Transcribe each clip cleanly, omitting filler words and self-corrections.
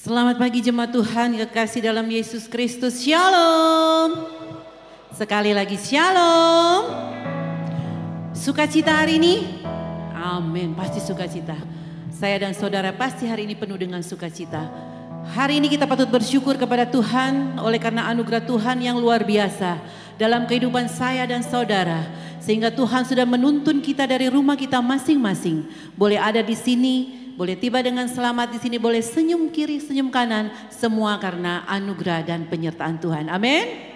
Selamat pagi jemaat Tuhan kekasih dalam Yesus Kristus. Shalom. Sekali lagi shalom. Sukacita hari ini? Amin, pasti sukacita. Saya dan saudara pasti hari ini penuh dengan sukacita. Hari ini kita patut bersyukur kepada Tuhan oleh karena anugerah Tuhan yang luar biasa dalam kehidupan saya dan saudara. Sehingga Tuhan sudah menuntun kita dari rumah kita masing-masing. Boleh ada di sini, boleh tiba dengan selamat di sini, boleh senyum kiri, senyum kanan, semua karena anugerah dan penyertaan Tuhan. Amin.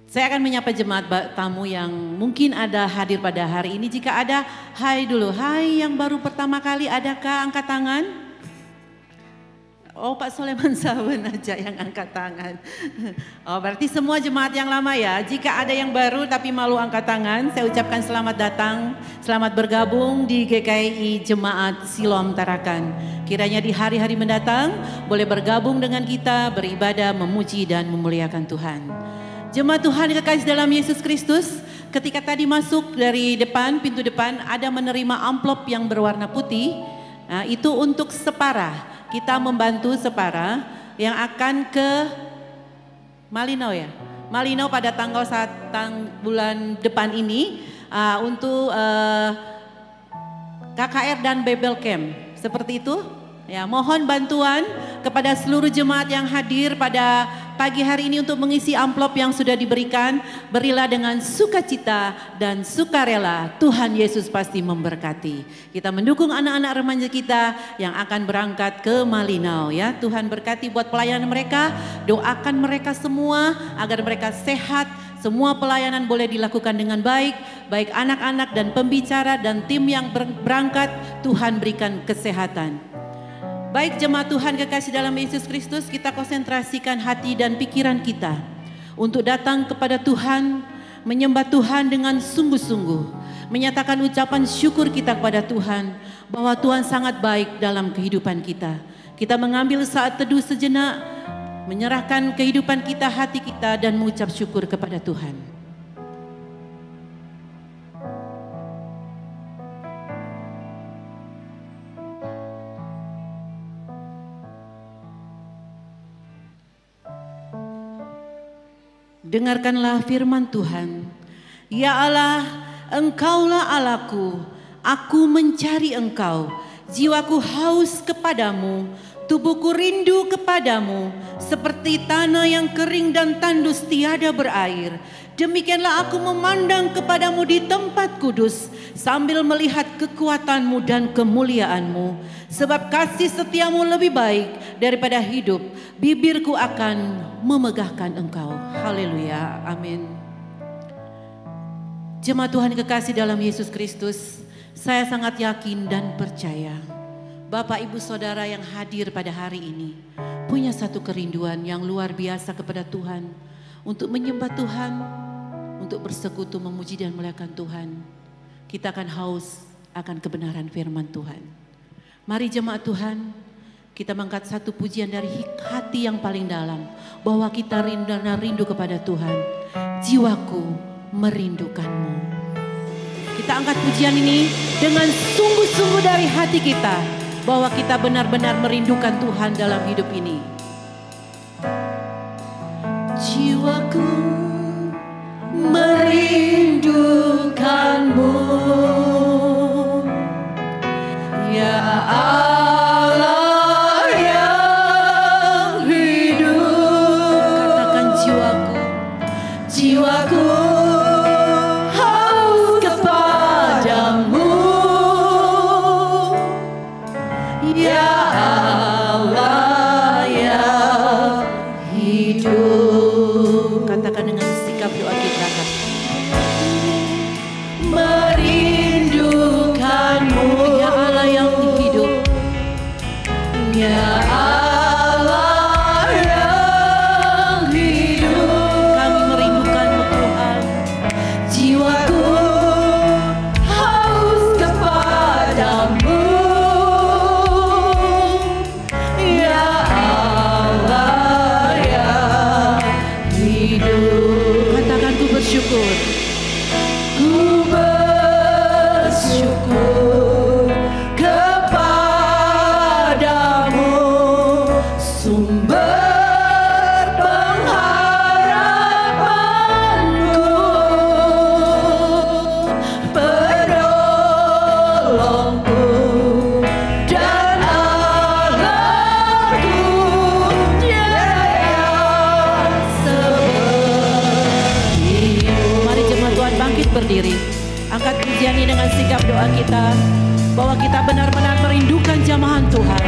Saya akan menyapa jemaat tamu yang mungkin ada hadir pada hari ini. Jika ada, hai dulu. Hai yang baru pertama kali, adakah angkat tangan? Oh, Pak Soleman Sawen aja yang angkat tangan. Oh, berarti semua jemaat yang lama ya. Jika ada yang baru tapi malu angkat tangan, saya ucapkan selamat datang, selamat bergabung di GKI Jemaat Siloam Tarakan. Kiranya di hari-hari mendatang boleh bergabung dengan kita, beribadah, memuji dan memuliakan Tuhan. Jemaat Tuhan kekasih dalam Yesus Kristus, ketika tadi masuk dari depan, pintu depan ada menerima amplop yang berwarna putih. Nah, itu untuk Separa. Kita membantu Separa yang akan ke Malinau ya. Malinau pada tanggal bulan depan ini untuk KKR dan Bible Camp. Seperti itu. Ya, mohon bantuan kepada seluruh jemaat yang hadir pada pagi hari ini untuk mengisi amplop yang sudah diberikan. Berilah dengan sukacita dan sukarela. Tuhan Yesus pasti memberkati. Kita mendukung anak-anak remaja kita yang akan berangkat ke Malinau ya. Tuhan berkati buat pelayanan mereka. Doakan mereka semua agar mereka sehat. Semua pelayanan boleh dilakukan dengan baik. Baik anak-anak dan pembicara dan tim yang berangkat. Tuhan berikan kesehatan. Baik jemaat Tuhan kekasih dalam Yesus Kristus, kita konsentrasikan hati dan pikiran kita untuk datang kepada Tuhan, menyembah Tuhan dengan sungguh-sungguh, menyatakan ucapan syukur kita kepada Tuhan bahwa Tuhan sangat baik dalam kehidupan kita. Kita mengambil saat teduh sejenak, menyerahkan kehidupan kita, hati kita dan mengucap syukur kepada Tuhan. Dengarkanlah firman Tuhan. Ya Allah, Engkaulah Allahku, aku mencari Engkau. Jiwaku haus kepadamu, tubuhku rindu kepadamu, seperti tanah yang kering dan tandus tiada berair. Demikianlah aku memandang kepadamu di tempat kudus, sambil melihat kekuatanmu dan kemuliaanmu. Sebab kasih setiamu lebih baik daripada hidup, bibirku akan memegahkan Engkau. Haleluya, amin. Jemaat Tuhan kekasih dalam Yesus Kristus, saya sangat yakin dan percaya Bapak Ibu Saudara yang hadir pada hari ini punya satu kerinduan yang luar biasa kepada Tuhan, untuk menyembah Tuhan, untuk bersekutu memuji dan memuliakan Tuhan. Kita akan haus akan kebenaran firman Tuhan. Mari jemaat Tuhan, kita mengangkat satu pujian dari hati yang paling dalam, bahwa kita rindu kepada Tuhan. Jiwaku merindukanmu. Kita angkat pujian ini dengan sungguh-sungguh dari hati kita, bahwa kita benar-benar merindukan Tuhan dalam hidup ini. Jiwaku merindukanmu, ya Allah yang hidup. Katakan jiwaku haus kepadamu, ya Allah yang hidup. Katakan dengan sikap doa kita. Merindukanmu, ya Allah yang hidup. kejamahan Tuhan,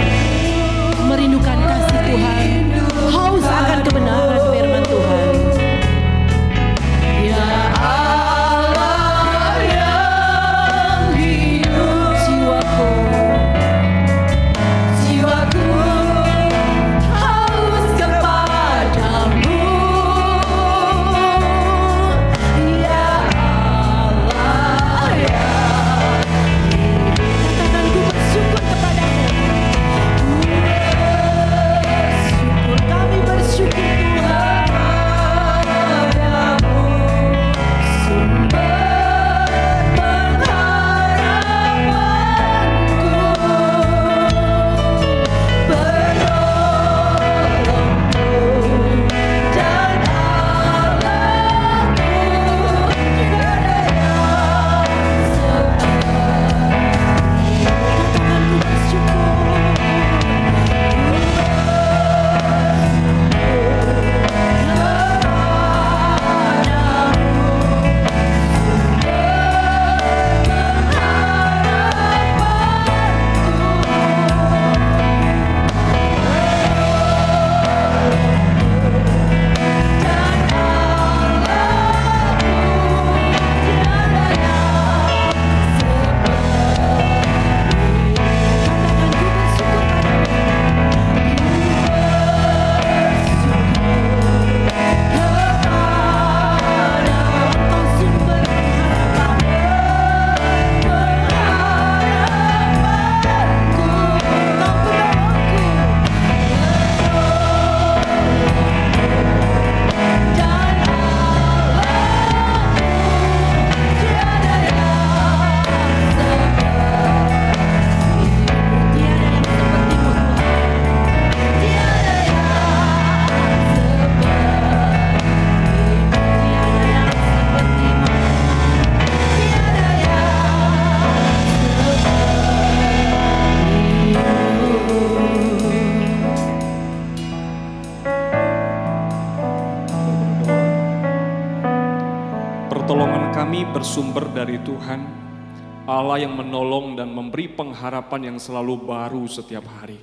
merindukan kasih Tuhan, haus akan kebenaran firman Tuhan. Ya Allah yang hidup, jiwaku haus kepadamu. Ya Allah yang hidup, katakan ku bersyukur kepadamu. Kami bersyukur Tuhan padamu, sumber pengharapanku, penolongku dan Allahku, tiada yang seperti. Katakan ku bersyukur. Pertolongan kami bersumber dari Tuhan, Allah yang menolong dan memberi pengharapan yang selalu baru setiap hari.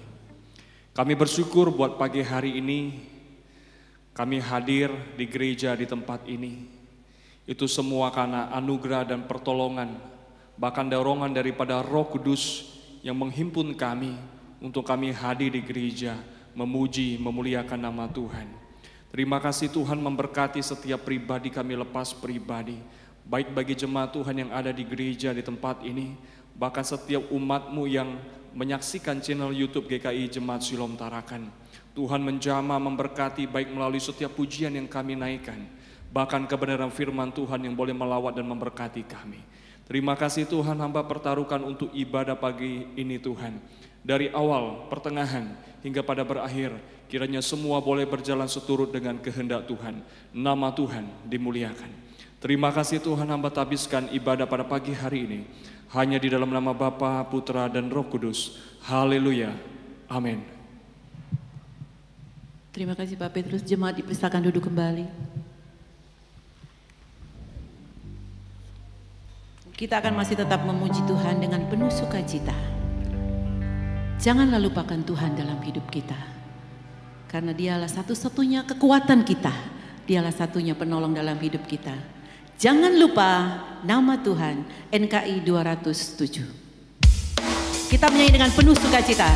Kami bersyukur buat pagi hari ini, kami hadir di gereja di tempat ini. Itu semua karena anugerah dan pertolongan, bahkan dorongan daripada Roh Kudus yang menghimpun kami untuk kami hadir di gereja, memuji, memuliakan nama Tuhan. Terima kasih Tuhan memberkati setiap pribadi kami lepas pribadi, baik bagi jemaat Tuhan yang ada di gereja di tempat ini, bahkan setiap umat-Mu yang menyaksikan channel YouTube GKI Jemaat Silom Tarakan. Tuhan menjamah memberkati baik melalui setiap pujian yang kami naikkan, bahkan kebenaran firman Tuhan yang boleh melawat dan memberkati kami. Terima kasih Tuhan, hamba pertaruhkan untuk ibadah pagi ini Tuhan. Dari awal, pertengahan, hingga pada berakhir, kiranya semua boleh berjalan seturut dengan kehendak Tuhan. Nama Tuhan dimuliakan. Terima kasih Tuhan, hamba tabiskan ibadah pada pagi hari ini hanya di dalam nama Bapa, Putra, dan Roh Kudus. Haleluya. Amin. Terima kasih Pak Petrus. Jemaat dipersilakan duduk kembali. Kita akan masih tetap memuji Tuhan dengan penuh sukacita. Janganlah lupakan Tuhan dalam hidup kita. Karena Dialah satu-satunya kekuatan kita. Dialah satunya penolong dalam hidup kita. Jangan lupa nama Tuhan, NKI 207. Kita menyanyi dengan penuh sukacita.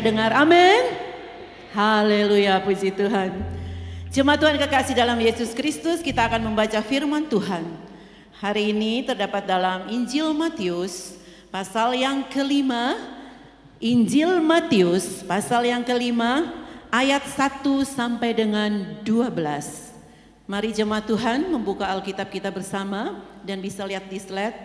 terdengar. Amin. Haleluya, puji Tuhan. Jemaat Tuhan kekasih dalam Yesus Kristus, kita akan membaca firman Tuhan. Hari ini terdapat dalam Injil Matius pasal yang kelima. Injil Matius pasal yang kelima ayat 1 sampai dengan 12. Mari jemaat Tuhan membuka Alkitab kita bersama dan bisa lihat di slide.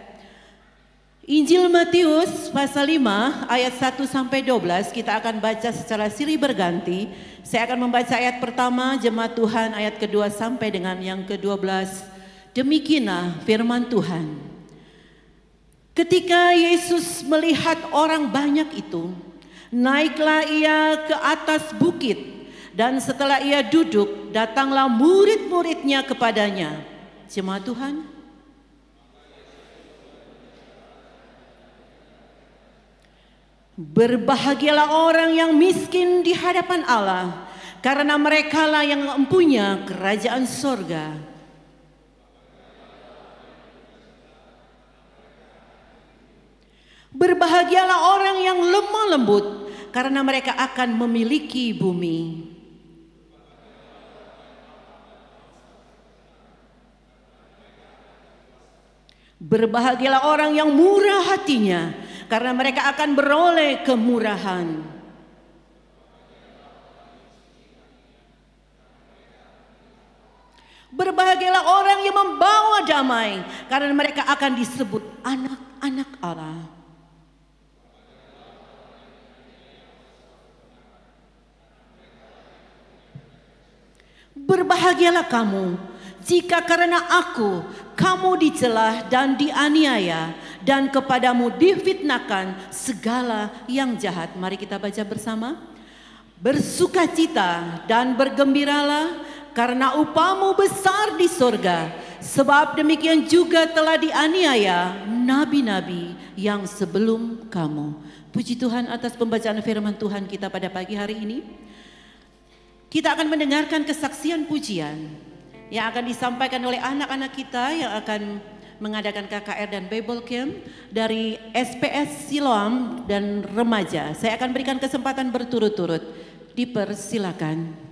Injil Matius pasal 5 ayat 1 sampai 12 kita akan baca secara silih berganti. Saya akan membaca ayat pertama, jemaat Tuhan ayat kedua sampai dengan yang ke-12. Demikianlah firman Tuhan. Ketika Yesus melihat orang banyak itu, naiklah ia ke atas bukit, dan setelah ia duduk, datanglah murid-muridnya kepadanya. Jemaat Tuhan, berbahagialah orang yang miskin di hadapan Allah, karena merekalah yang mempunyai kerajaan sorga. Berbahagialah orang yang lemah lembut, karena mereka akan memiliki bumi. Berbahagialah orang yang murah hatinya, karena mereka akan beroleh kemurahan. Berbahagialah orang yang membawa damai, karena mereka akan disebut anak-anak Allah. Berbahagialah kamu jika karena aku kamu dicela dan dianiaya, dan kepadamu difitnahkan segala yang jahat. Mari kita baca bersama. Bersukacita dan bergembiralah, karena upahmu besar di sorga, sebab demikian juga telah dianiaya nabi-nabi yang sebelum kamu. Puji Tuhan atas pembacaan firman Tuhan kita pada pagi hari ini. Kita akan mendengarkan kesaksian pujian yang akan disampaikan oleh anak-anak kita yang akan mengadakan KKR dan Bible Camp dari SPS Siloam dan remaja. Saya akan berikan kesempatan berturut-turut. Dipersilakan.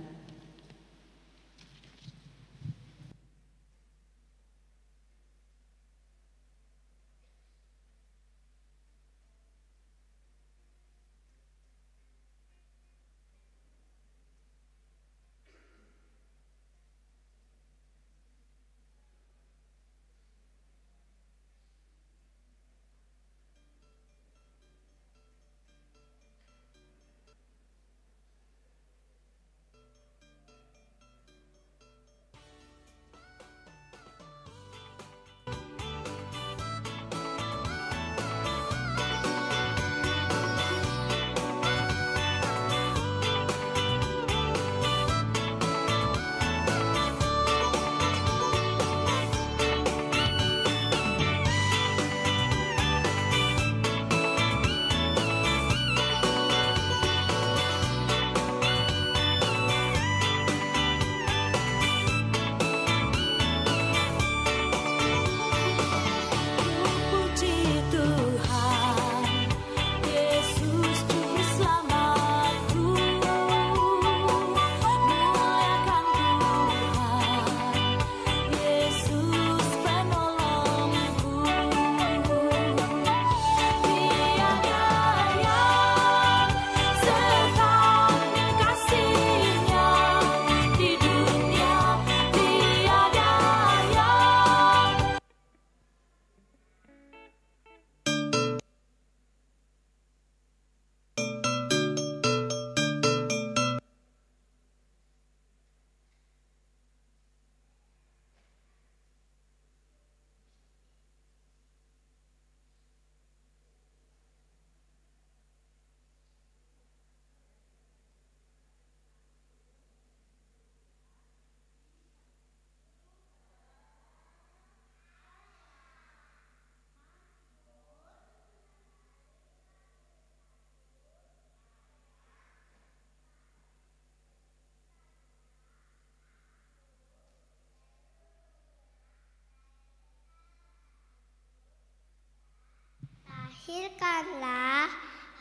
Lahirkanlah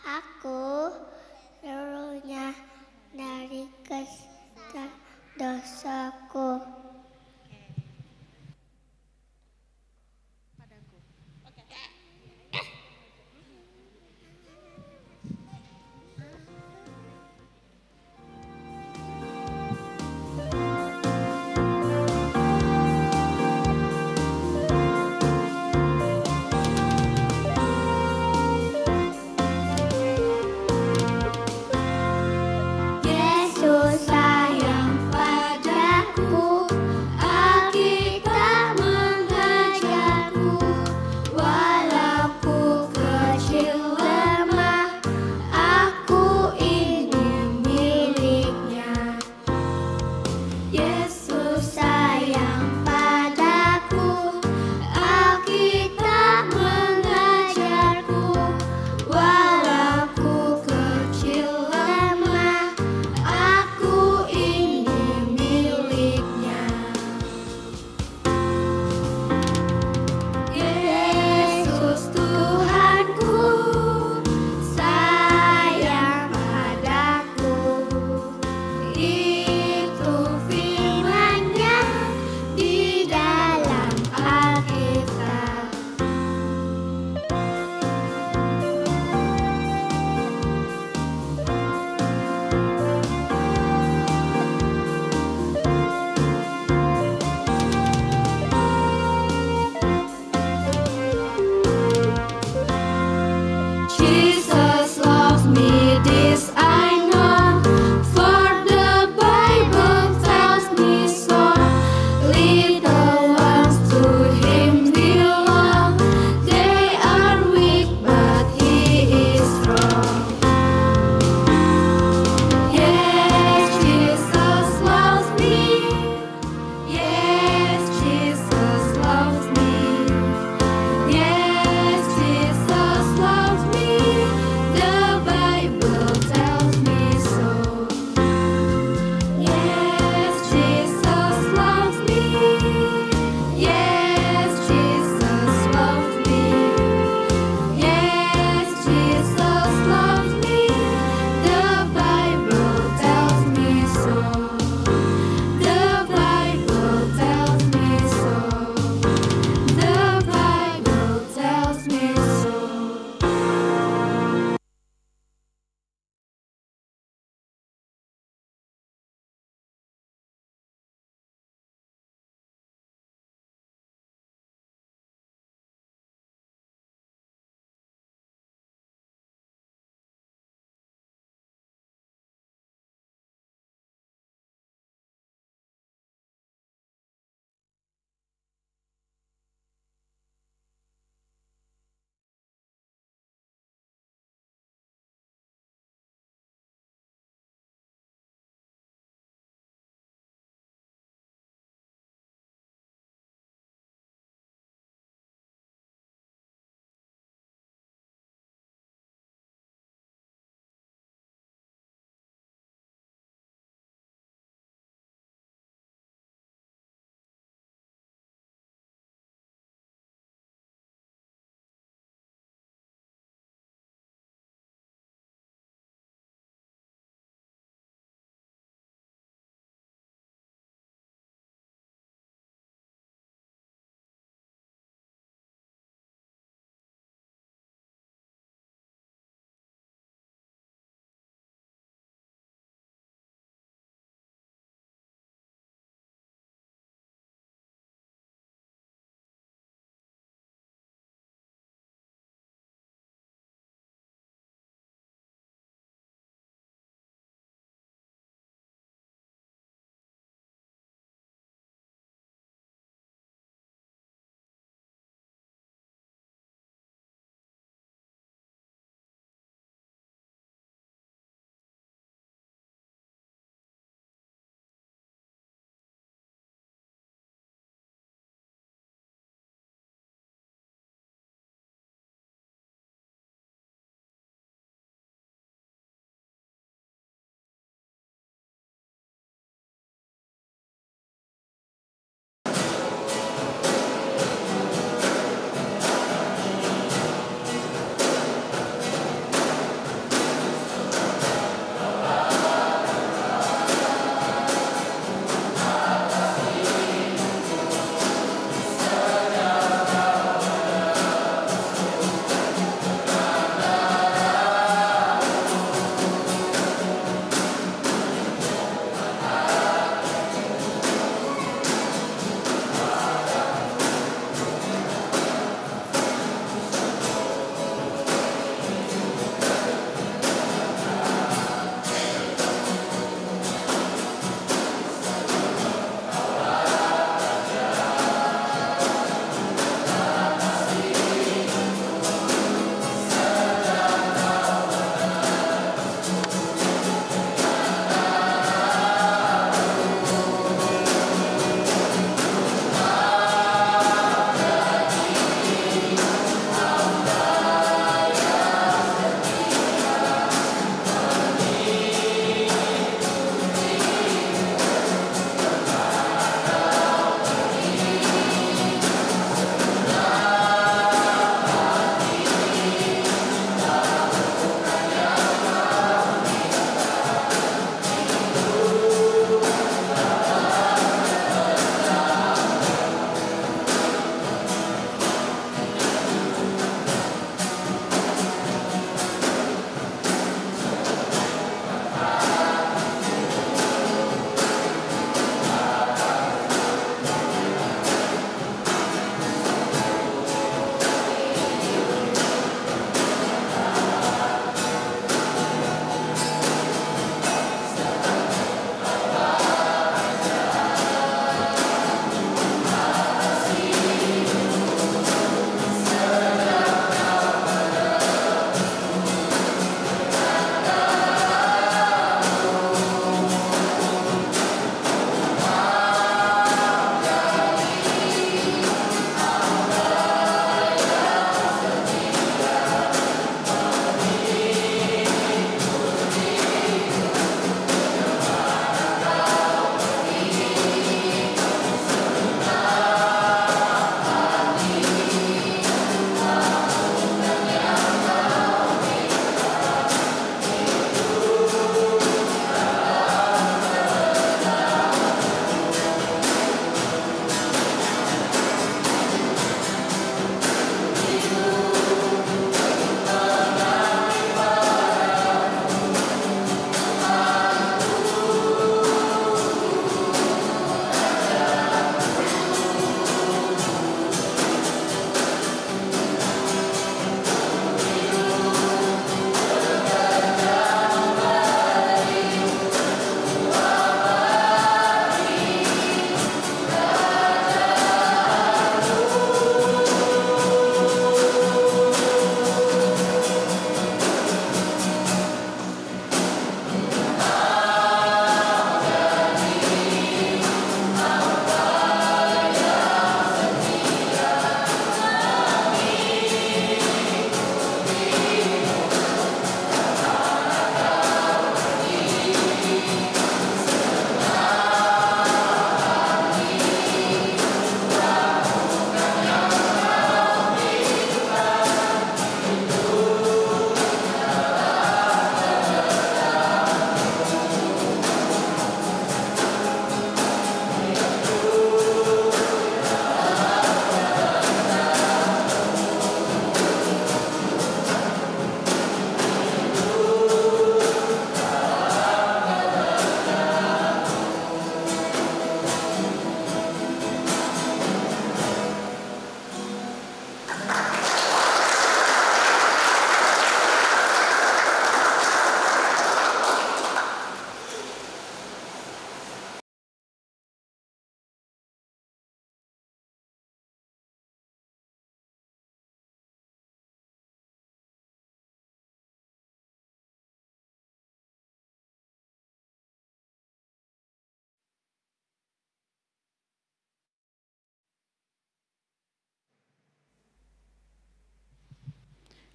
aku, dosaku. Yesus sayang padaku.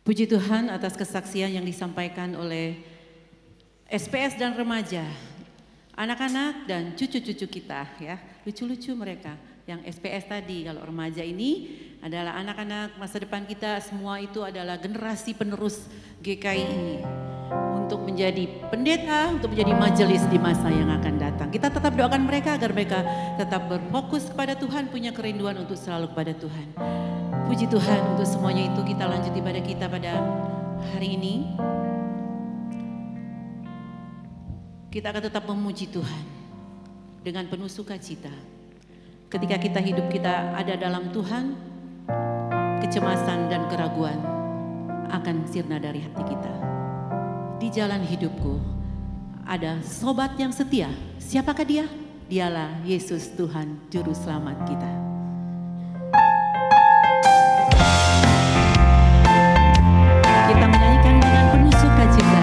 Puji Tuhan atas kesaksian yang disampaikan oleh SPS dan remaja, anak-anak dan cucu-cucu kita ya, lucu-lucu mereka. Yang SPS tadi, kalau remaja ini adalah anak-anak masa depan kita, semua itu adalah generasi penerus GKI ini. Untuk menjadi pendeta, untuk menjadi majelis di masa yang akan datang. Kita tetap doakan mereka agar mereka tetap berfokus kepada Tuhan, punya kerinduan untuk selalu kepada Tuhan. Puji Tuhan untuk semuanya itu. Kita lanjut ibadah kita pada hari ini. Kita akan tetap memuji Tuhan dengan penuh sukacita. Ketika kita hidup kita ada dalam Tuhan, kecemasan dan keraguan akan sirna dari hati kita. Di jalan hidupku ada sobat yang setia. Siapakah dia? Dialah Yesus Tuhan Juru Selamat kita. Kita menyanyikan dengan penuh sukacita.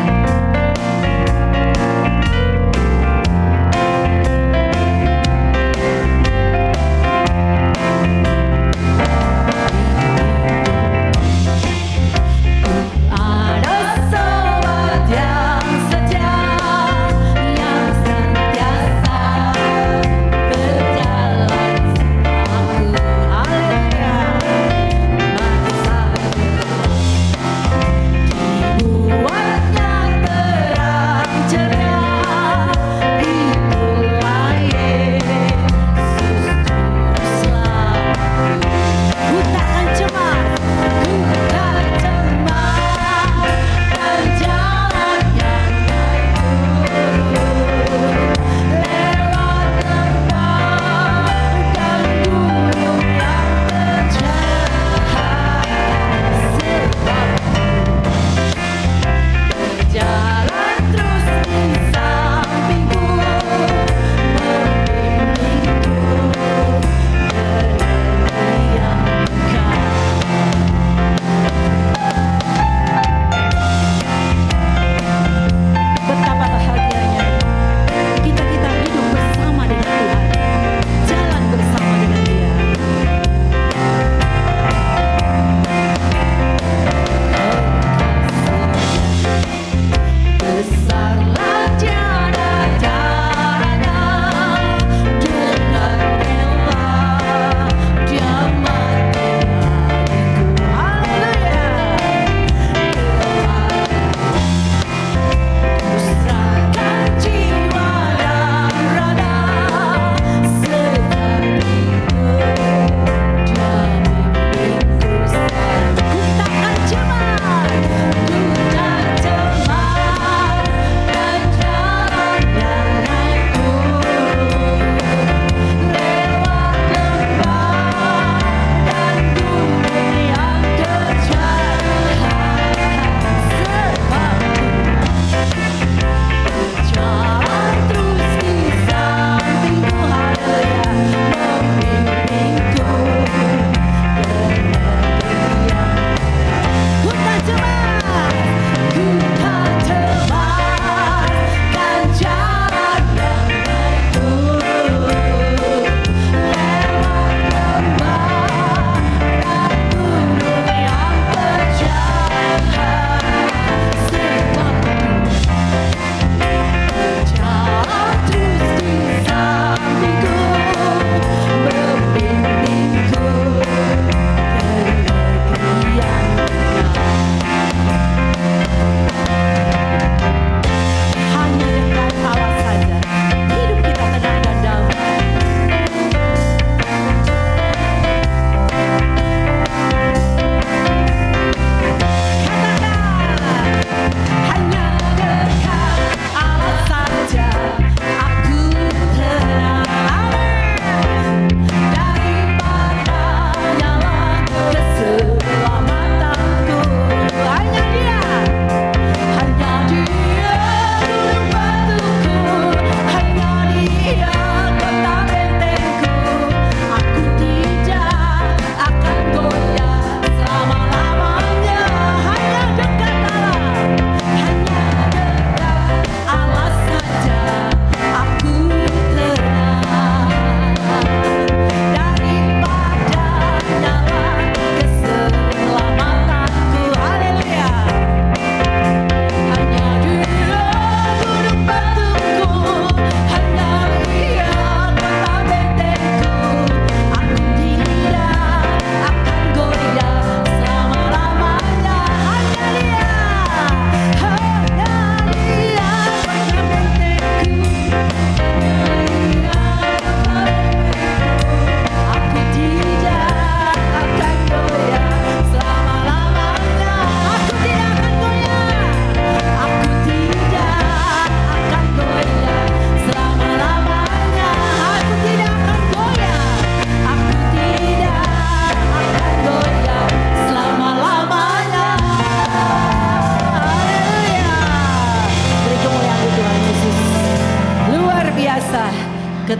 Yang sentiasa berjalan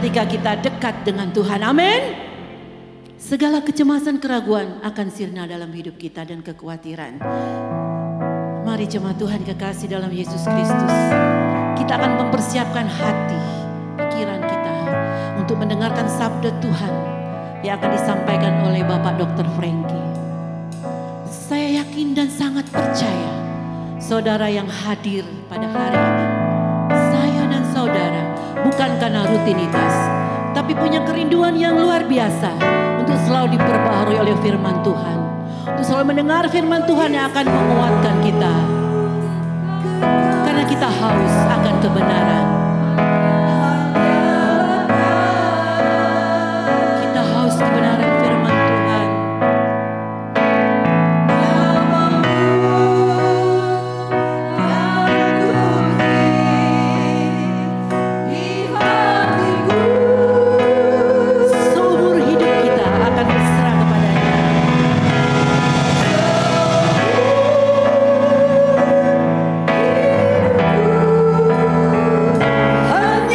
ketika kita dekat dengan Tuhan. Amin. Segala kecemasan, keraguan akan sirna dalam hidup kita dan kekhawatiran. Mari jemaat Tuhan kekasih dalam Yesus Kristus, kita akan mempersiapkan hati, pikiran kita untuk mendengarkan sabda Tuhan yang akan disampaikan oleh Bapak Dr. Frankie. Saya yakin dan sangat percaya saudara yang hadir pada hari ini, saya dan saudara bukan karena rutinitas, tapi punya kerinduan yang luar biasa untuk selalu diperbaharui oleh firman Tuhan, untuk selalu mendengar firman Tuhan yang akan menguatkan kita, karena kita haus akan kebenaran. Kita haus kebenaran firman Tuhan. Seumur hidup kita akan berserah kepadanya. Hanya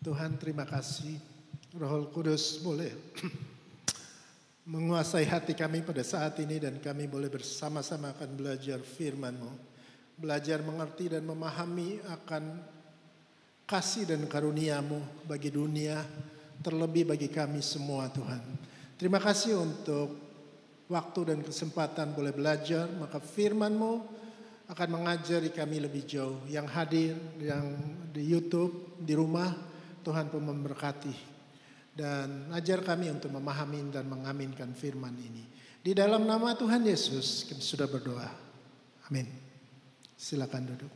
Tuhan, terima kasih. Roh Kudus boleh menguasai hati kami pada saat ini dan kami boleh bersama-sama akan belajar firman-Mu. Belajar mengerti dan memahami akan kasih dan karunia-Mu bagi dunia, terlebih bagi kami semua Tuhan. Terima kasih untuk waktu dan kesempatan boleh belajar, maka firman-Mu akan mengajari kami lebih jauh. Yang hadir, yang di YouTube, di rumah, Tuhan pun memberkati. Dan ajar kami untuk memahami dan mengaminkan firman ini. Di dalam nama Tuhan Yesus kami sudah berdoa. Amin. Silakan duduk.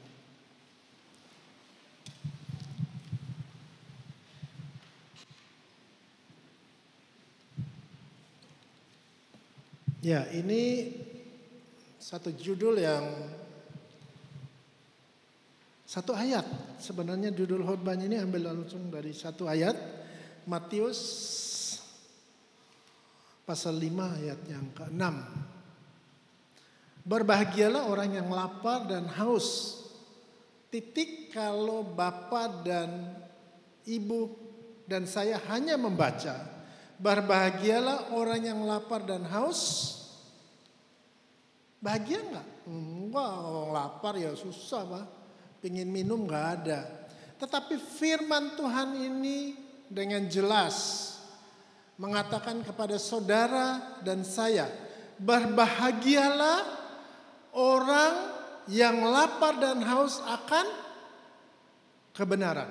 Ya, ini satu judul yang satu ayat. Sebenarnya judul khotbahnya ini ambil langsung dari satu ayat. Matius pasal 5 ayat yang ke-6. Berbahagialah orang yang lapar dan haus. Kalau Bapa dan Ibu dan saya hanya membaca. Berbahagialah orang yang lapar dan haus. Bahagia enggak? Enggak, orang lapar ya susah Pak. Pengen minum enggak ada. Tetapi firman Tuhan ini dengan jelas mengatakan kepada saudara dan saya, berbahagialah orang yang lapar dan haus akan kebenaran,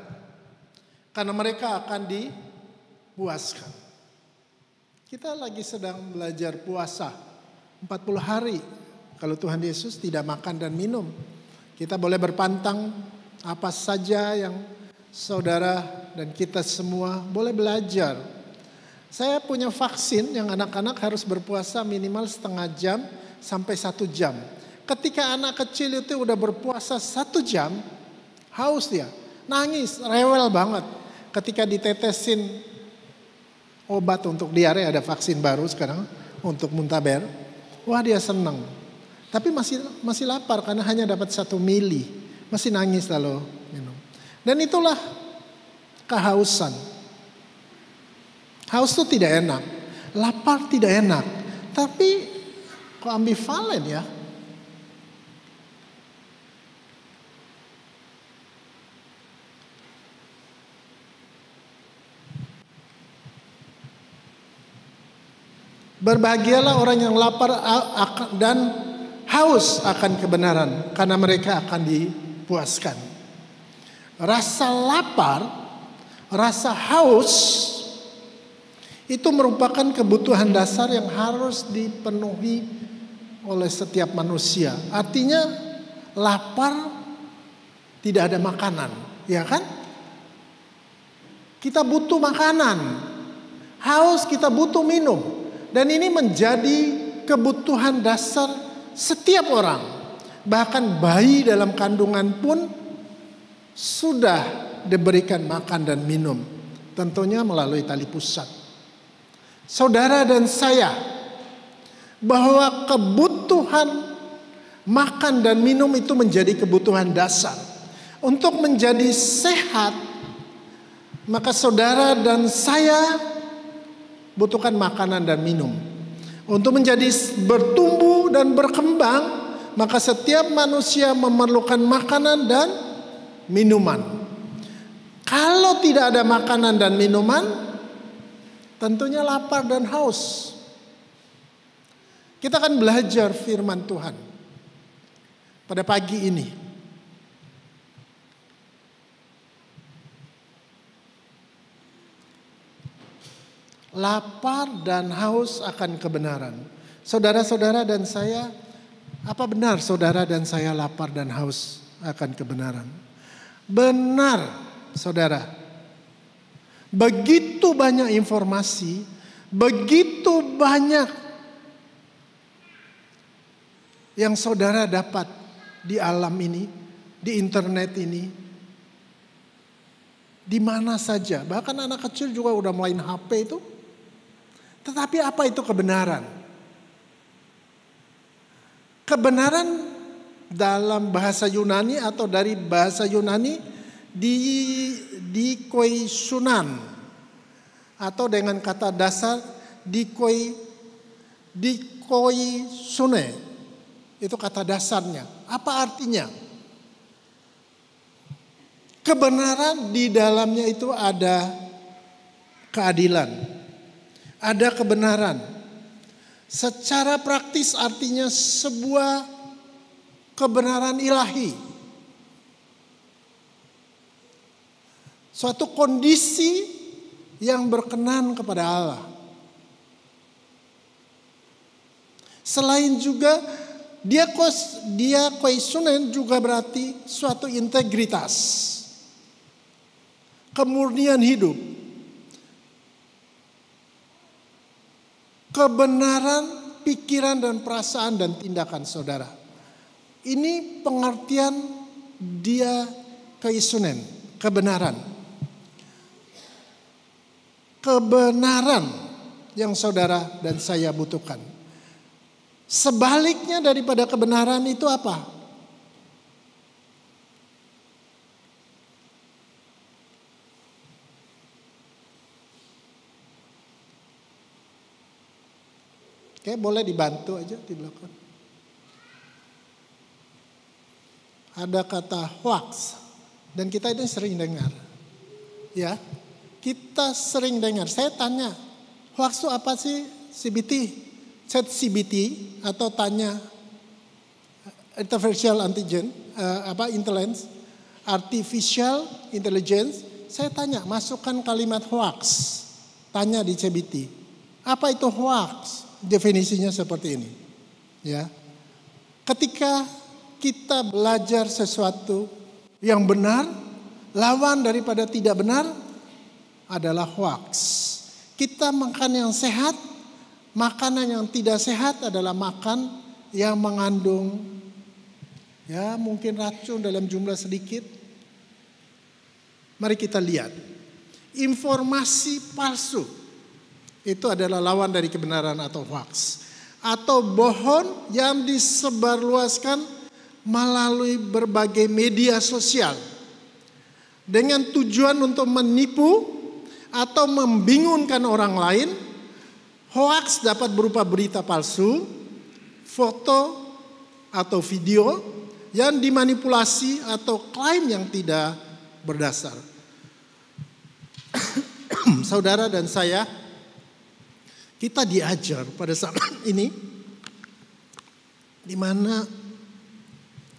karena mereka akan dipuaskan. Kita lagi sedang belajar puasa 40 hari. Kalau Tuhan Yesus tidak makan dan minum, kita boleh berpantang apa saja yang saudara dan kita semua boleh belajar. Saya punya vaksin yang anak-anak harus berpuasa minimal setengah jam sampai 1 jam. Ketika anak kecil itu udah berpuasa 1 jam, haus dia, nangis, rewel banget. Ketika ditetesin obat untuk diare, ada vaksin baru sekarang untuk muntaber, wah dia senang. Tapi masih lapar karena hanya dapat 1 mili, masih nangis lalu minum. Dan itulah kehausan. Haus itu tidak enak, lapar tidak enak. Tapi kok ambivalen ya? Berbahagialah orang yang lapar dan haus akan kebenaran, karena mereka akan dipuaskan. Rasa lapar, rasa haus itu merupakan kebutuhan dasar yang harus dipenuhi oleh setiap manusia. Artinya lapar tidak ada makanan, ya kan? Kita butuh makanan. Haus kita butuh minum. Dan ini menjadi kebutuhan dasar setiap orang. Bahkan bayi dalam kandungan pun sudah diberikan makan dan minum, tentunya melalui tali pusat. Saudara dan saya, bahwa kebutuhan makan dan minum itu menjadi kebutuhan dasar. Untuk menjadi sehat, maka saudara dan saya butuhkan makanan dan minum. Untuk menjadi bertumbuh dan berkembang, maka setiap manusia memerlukan makanan dan minuman. Kalau tidak ada makanan dan minuman, tentunya lapar dan haus. Kita akan belajar firman Tuhan pada pagi ini. Lapar dan haus akan kebenaran. Saudara-saudara dan saya, apa benar saudara dan saya lapar dan haus akan kebenaran? Benar, saudara. Begitu banyak informasi, begitu banyak yang saudara dapat di alam ini, di internet ini, di mana saja. Bahkan anak kecil juga udah main HP itu. Tetapi apa itu kebenaran? Kebenaran dalam bahasa Yunani atau dari bahasa Yunani dikoisunan, atau dengan kata dasar dikoisune. Itu kata dasarnya. Apa artinya? Kebenaran di dalamnya itu ada keadilan, ada kebenaran. Secara praktis artinya sebuah kebenaran ilahi. Suatu kondisi yang berkenan kepada Allah. Selain juga diakoisunen juga berarti suatu integritas. Kemurnian hidup. Kebenaran pikiran dan perasaan dan tindakan saudara. Ini pengertian diakoisunen, kebenaran. Kebenaran yang saudara dan saya butuhkan. Sebaliknya daripada kebenaran itu apa? Oke, boleh dibantu aja di belakang. Ada kata hoax dan kita itu sering dengar. Ya, kita sering dengar. Saya tanya, hoax itu apa sih? CBT, chat CBT atau tanya artificial intelligence, artificial intelligence. Saya tanya, masukkan kalimat hoax. Tanya di CBT. Apa itu hoax? Definisinya seperti ini. Ya. Ketika kita belajar sesuatu yang benar, lawan daripada tidak benar adalah hoax. Kita makan yang sehat, makanan yang tidak sehat adalah makan yang mengandung ya mungkin racun dalam jumlah sedikit. Mari kita lihat. Informasi palsu itu adalah lawan dari kebenaran atau hoax. Atau bohong yang disebarluaskan melalui berbagai media sosial. Dengan tujuan untuk menipu atau membingungkan orang lain. Hoax dapat berupa berita palsu, foto atau video yang dimanipulasi atau klaim yang tidak berdasar. Saudara dan saya, kita diajar pada saat ini di mana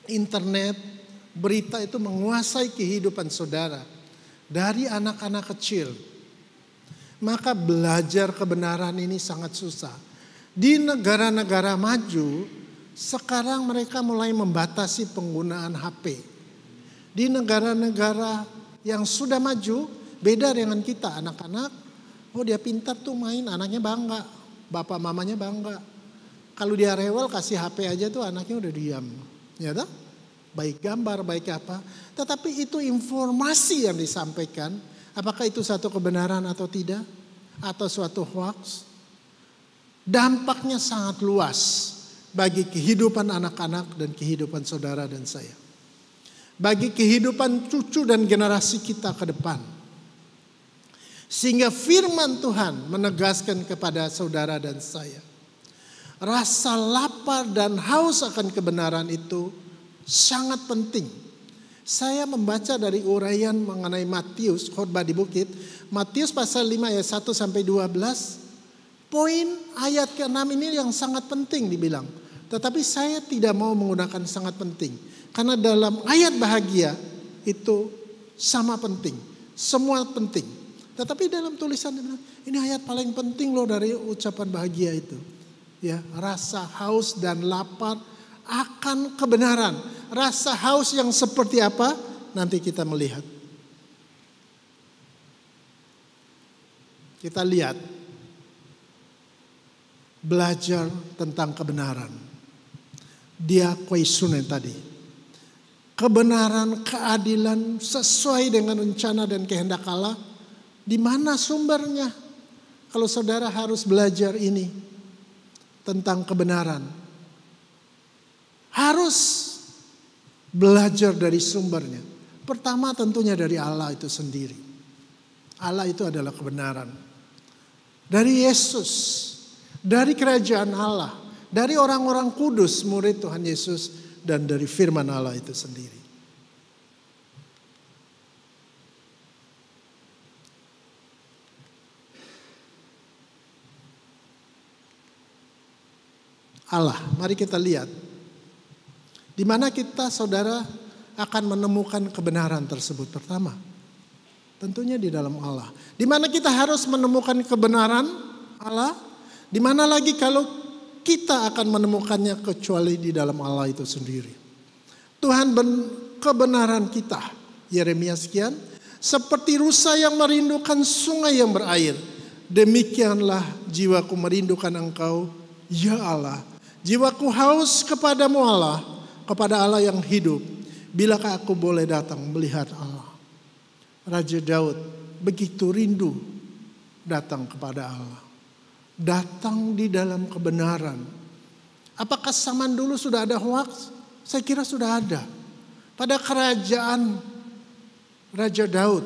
internet, berita itu menguasai kehidupan saudara dari anak-anak kecil. Maka belajar kebenaran ini sangat susah. Di negara-negara maju, sekarang mereka mulai membatasi penggunaan HP. Di negara-negara yang sudah maju, beda dengan kita, anak-anak. Oh dia pintar tuh main, anaknya bangga. Bapak mamanya bangga. Kalau dia rewel kasih HP aja tuh anaknya udah diam. Ya toh? Baik gambar, baik apa. Tetapi itu informasi yang disampaikan. Apakah itu satu kebenaran atau tidak? Atau suatu hoax? Dampaknya sangat luas bagi kehidupan anak-anak dan kehidupan saudara dan saya. Bagi kehidupan cucu dan generasi kita ke depan. Sehingga firman Tuhan menegaskan kepada saudara dan saya. Rasa lapar dan haus akan kebenaran itu sangat penting. Saya membaca dari uraian mengenai Matius, khotbah di bukit. Matius pasal 5 ayat 1 sampai 12. Poin ayat ke-6 ini yang sangat penting dibilang. Tetapi saya tidak mau menggunakan sangat penting. Karena dalam ayat bahagia itu sama penting. Semua penting. Tetapi dalam tulisan ini ayat paling penting loh dari ucapan bahagia itu. Ya, rasa haus dan lapar akan kebenaran. Rasa haus yang seperti apa? Nanti kita melihat. Kita lihat. Belajar tentang kebenaran. Diakoisunen tadi. Kebenaran, keadilan sesuai dengan rencana dan kehendak Allah. Di mana sumbernya? Kalau saudara harus belajar ini tentang kebenaran. Harus belajar dari sumbernya. Pertama tentunya dari Allah itu sendiri. Allah itu adalah kebenaran. Dari Yesus, dari kerajaan Allah, dari orang-orang kudus murid Tuhan Yesus, dan dari firman Allah itu sendiri. Allah, mari kita lihat. Di mana kita saudara akan menemukan kebenaran tersebut. Pertama, tentunya di dalam Allah. Di mana kita harus menemukan kebenaran Allah. Di mana lagi kalau kita akan menemukannya kecuali di dalam Allah itu sendiri. Tuhan kebenaran kita. Yeremia sekian. Seperti rusa yang merindukan sungai yang berair. Demikianlah jiwaku merindukan Engkau, ya Allah. Jiwaku haus kepadamu Allah, kepada Allah yang hidup. Bilakah aku boleh datang melihat Allah? Raja Daud begitu rindu datang kepada Allah. Datang di dalam kebenaran. Apakah zaman dulu sudah ada hoax? Saya kira sudah ada. Pada kerajaan Raja Daud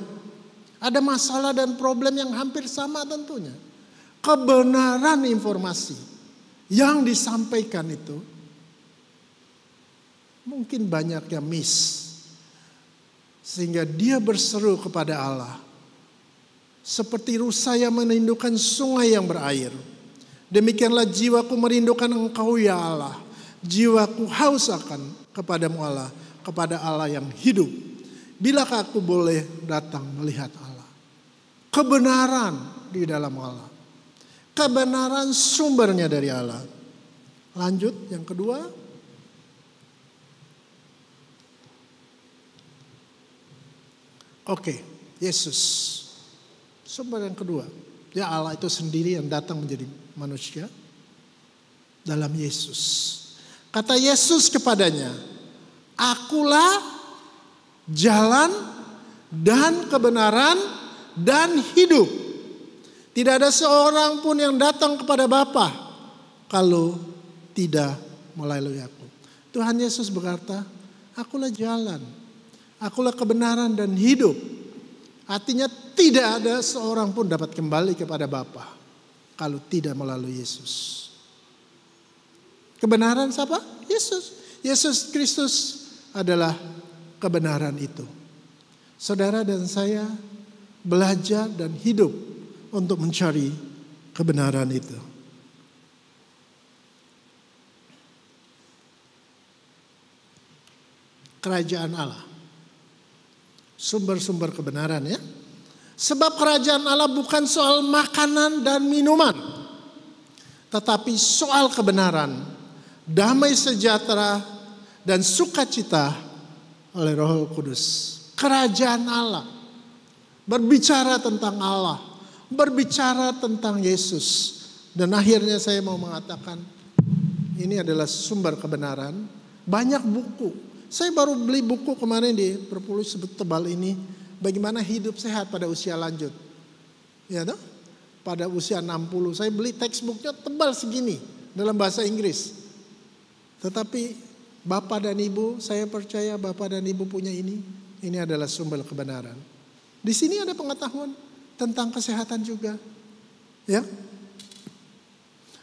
ada masalah dan problem yang hampir sama tentunya. Kebenaran informasi yang disampaikan itu mungkin banyak yang miss. Sehingga dia berseru kepada Allah. Seperti rusa yang merindukan sungai yang berair. Demikianlah jiwaku merindukan Engkau ya Allah. Jiwaku haus akan kepadamu Allah. Kepada Allah yang hidup. Bilakah aku boleh datang melihat Allah? Kebenaran di dalam Allah. Kebenaran sumbernya dari Allah. Lanjut yang kedua. Oke, Yesus. Sumber yang kedua. Ya Allah itu sendiri yang datang menjadi manusia. Dalam Yesus. Kata Yesus kepadanya. Akulah jalan dan kebenaran dan hidup. Tidak ada seorang pun yang datang kepada Bapa kalau tidak melalui aku. Tuhan Yesus berkata, akulah jalan. Akulah kebenaran dan hidup. Artinya tidak ada seorang pun dapat kembali kepada Bapa kalau tidak melalui Yesus. Kebenaran siapa? Yesus. Yesus Kristus adalah kebenaran itu. Saudara dan saya belajar dan hidup untuk mencari kebenaran itu. Kerajaan Allah. Sumber-sumber kebenaran ya. Sebab kerajaan Allah bukan soal makanan dan minuman. Tetapi soal kebenaran, damai sejahtera dan sukacita oleh Roh Kudus. Kerajaan Allah. Berbicara tentang Allah. Berbicara tentang Yesus. Dan akhirnya saya mau mengatakan, ini adalah sumber kebenaran. Banyak buku. Saya baru beli buku kemarin di Perpulus tebal ini. Bagaimana hidup sehat pada usia lanjut. Ya toh? Pada usia 60. Saya beli textbooknya tebal segini. Dalam bahasa Inggris. Tetapi Bapak dan Ibu, saya percaya Bapak dan Ibu punya ini. Ini adalah sumber kebenaran. Di sini ada pengetahuan tentang kesehatan juga. Ya.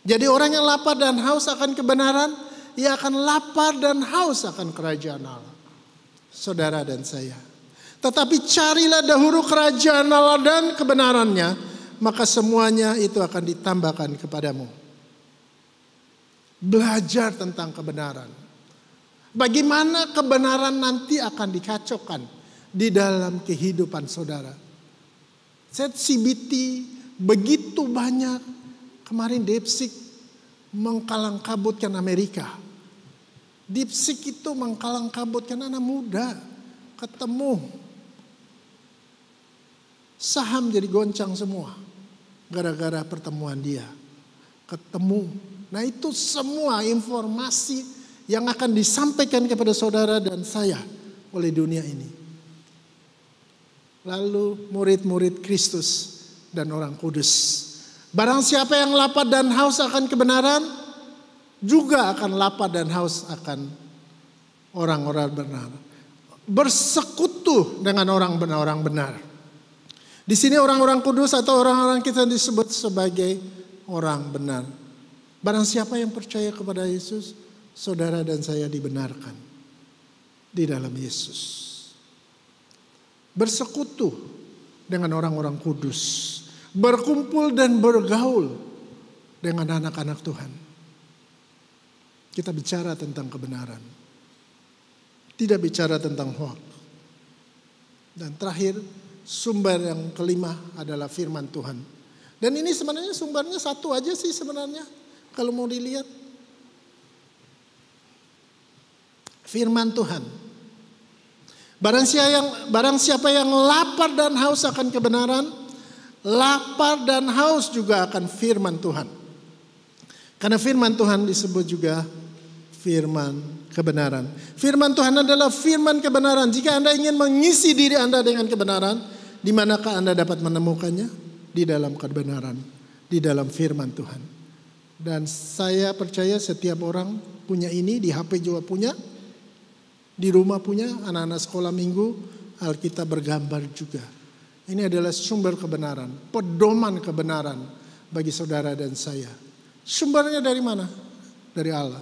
Jadi orang yang lapar dan haus akan kebenaran, ia akan lapar dan haus akan kerajaan Allah. Saudara dan saya. Tetapi carilah dahulu kerajaan Allah dan kebenarannya, maka semuanya itu akan ditambahkan kepadamu. Belajar tentang kebenaran. Bagaimana kebenaran nanti akan dikacaukan di dalam kehidupan saudara. CBT begitu banyak. Kemarin DeepSeek mengkalang-kabutkan Amerika. DeepSeek itu mengkalang-kabutkan anak muda. Ketemu. Saham jadi goncang semua. Gara-gara pertemuan dia. Ketemu. Nah itu semua informasi yang akan disampaikan kepada saudara dan saya oleh dunia ini. Lalu murid-murid Kristus dan orang kudus. Barang siapa yang lapar dan haus akan kebenaran, juga akan lapar dan haus akan orang-orang benar. bersekutu dengan orang benar. Di sini orang-orang kudus atau orang-orang kita disebut sebagai orang benar. Barang siapa yang percaya kepada Yesus, saudara dan saya dibenarkan di dalam Yesus. Bersekutu dengan orang-orang kudus. Berkumpul dan bergaul dengan anak-anak Tuhan. Kita bicara tentang kebenaran. Tidak bicara tentang hoax. Dan terakhir, sumber yang kelima adalah firman Tuhan. Dan ini sebenarnya sumbernya satu aja sih sebenarnya. Kalau mau dilihat. Firman Tuhan. Barang siapa yang lapar dan haus akan kebenaran, lapar dan haus juga akan firman Tuhan. Karena firman Tuhan disebut juga firman kebenaran. Firman Tuhan adalah firman kebenaran. Jika Anda ingin mengisi diri Anda dengan kebenaran, di manakah Anda dapat menemukannya? Di dalam kebenaran, di dalam firman Tuhan. Dan saya percaya setiap orang punya ini, di HP juga punya, di rumah punya, anak-anak sekolah minggu, Alkitab bergambar juga. Ini adalah sumber kebenaran, pedoman kebenaran bagi saudara dan saya. Sumbernya dari mana? Dari Allah.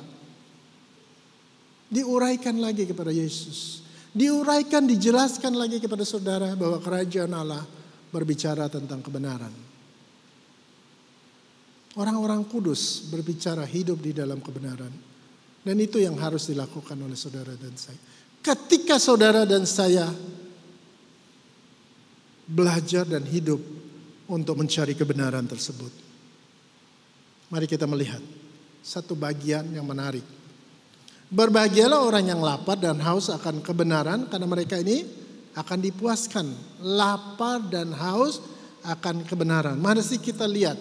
Diuraikan lagi kepada Yesus. Diuraikan, dijelaskan lagi kepada saudara bahwa kerajaan Allah berbicara tentang kebenaran. Orang-orang kudus berbicara hidup di dalam kebenaran. Dan itu yang harus dilakukan oleh saudara dan saya. Ketika saudara dan saya belajar dan hidup untuk mencari kebenaran tersebut. Mari kita melihat satu bagian yang menarik. Berbahagialah orang yang lapar dan haus akan kebenaran, karena mereka ini akan dipuaskan. Lapar dan haus akan kebenaran. Mari kita lihat.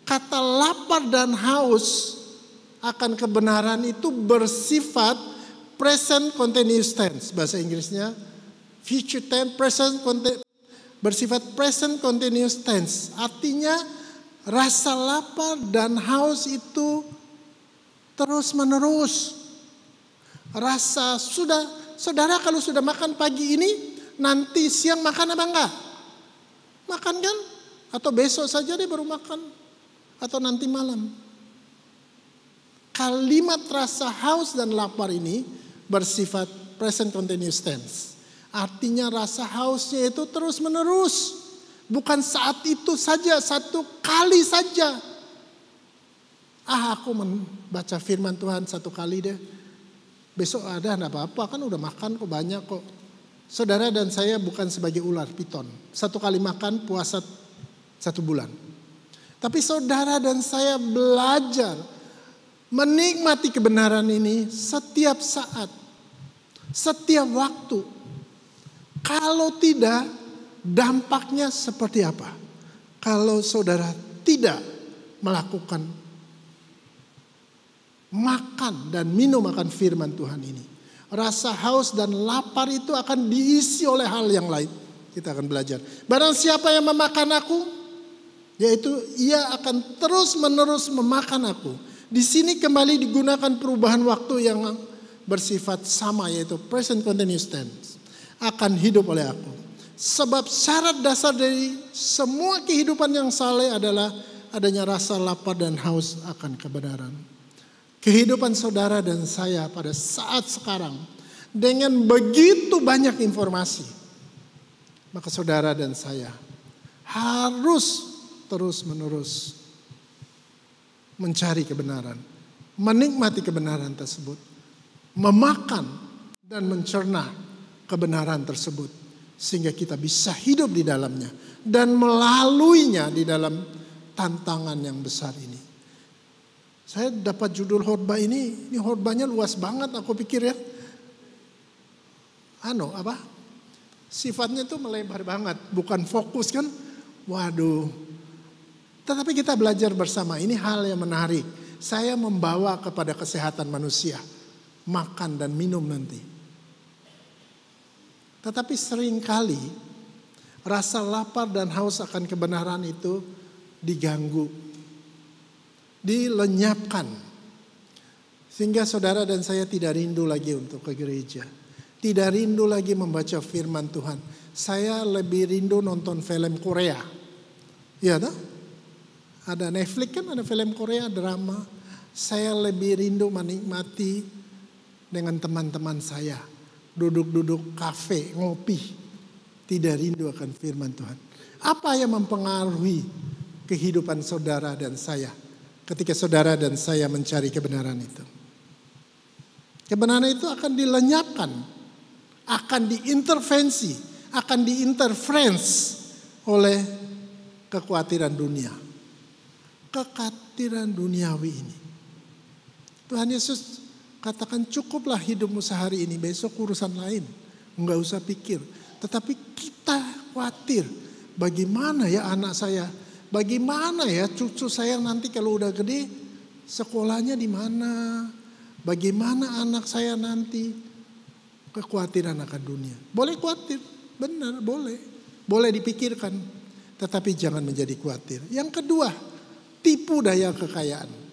Kata lapar dan haus akan kebenaran itu bersifat present continuous tense. Bahasa Inggrisnya future tense, bersifat present continuous tense. Artinya rasa lapar dan haus itu terus menerus. Rasa saudara kalau sudah makan pagi ini, nanti siang makan apa enggak? Makan kan? Atau besok saja deh baru makan. Atau nanti malam. Kalimat rasa haus dan lapar ini bersifat present continuous tense. Artinya rasa hausnya itu terus menerus. Bukan saat itu saja, satu kali saja. Aku membaca firman Tuhan satu kali deh. Besok ada enggak apa-apa, kan udah makan kok, banyak kok. Saudara dan saya bukan sebagai ular piton. Satu kali makan puasa 1 bulan. Tapi saudara dan saya belajar menikmati kebenaran ini setiap saat. Setiap waktu. Kalau tidak, dampaknya seperti apa? Kalau saudara tidak melakukan makan dan minum akan firman Tuhan ini. Rasa haus dan lapar itu akan diisi oleh hal yang lain. Kita akan belajar. Barang siapa yang memakan aku, yaitu ia akan terus menerus memakan aku. Di sini kembali digunakan perubahan waktu yang bersifat sama, yaitu present continuous tense. Akan hidup oleh aku. Sebab syarat dasar dari semua kehidupan yang saleh adalah adanya rasa lapar dan haus akan kebenaran. Kehidupan saudara dan saya pada saat sekarang dengan begitu banyak informasi, maka saudara dan saya harus terus menerus mencari kebenaran, menikmati kebenaran tersebut, memakan dan mencerna kebenaran tersebut, sehingga kita bisa hidup di dalamnya dan melaluinya di dalam tantangan yang besar ini. Saya dapat judul khotbah ini khotbahnya luas banget, aku pikir ya. Sifatnya tuh melebar banget, bukan fokus kan. Waduh. Tetapi kita belajar bersama, ini hal yang menarik. Saya membawa kepada kesehatan manusia, makan dan minum nanti. Tetapi seringkali rasa lapar dan haus akan kebenaran itu diganggu, dilenyapkan. Sehingga saudara dan saya tidak rindu lagi untuk ke gereja. Tidak rindu lagi membaca firman Tuhan. Saya lebih rindu nonton film Korea. Iya toh? Ada Netflix kan, ada film Korea, drama. Saya lebih rindu menikmati dengan teman-teman saya. Duduk-duduk kafe, ngopi. Tidak rindu akan firman Tuhan. Apa yang mempengaruhi kehidupan saudara dan saya ketika saudara dan saya mencari kebenaran itu? Kebenaran itu akan dilenyapkan, akan diintervensi, akan diinterference oleh kekhawatiran dunia. Kekhawatiran duniawi ini. Tuhan Yesus katakan cukuplah hidupmu sehari ini, besok urusan lain. Enggak usah pikir. Tetapi kita khawatir, bagaimana ya anak saya, bagaimana ya cucu saya nanti kalau udah gede, sekolahnya di mana, bagaimana anak saya nanti. Kekhawatiran akan dunia. Boleh khawatir, benar boleh. Boleh dipikirkan, tetapi jangan menjadi khawatir. Yang kedua, tipu daya kekayaan.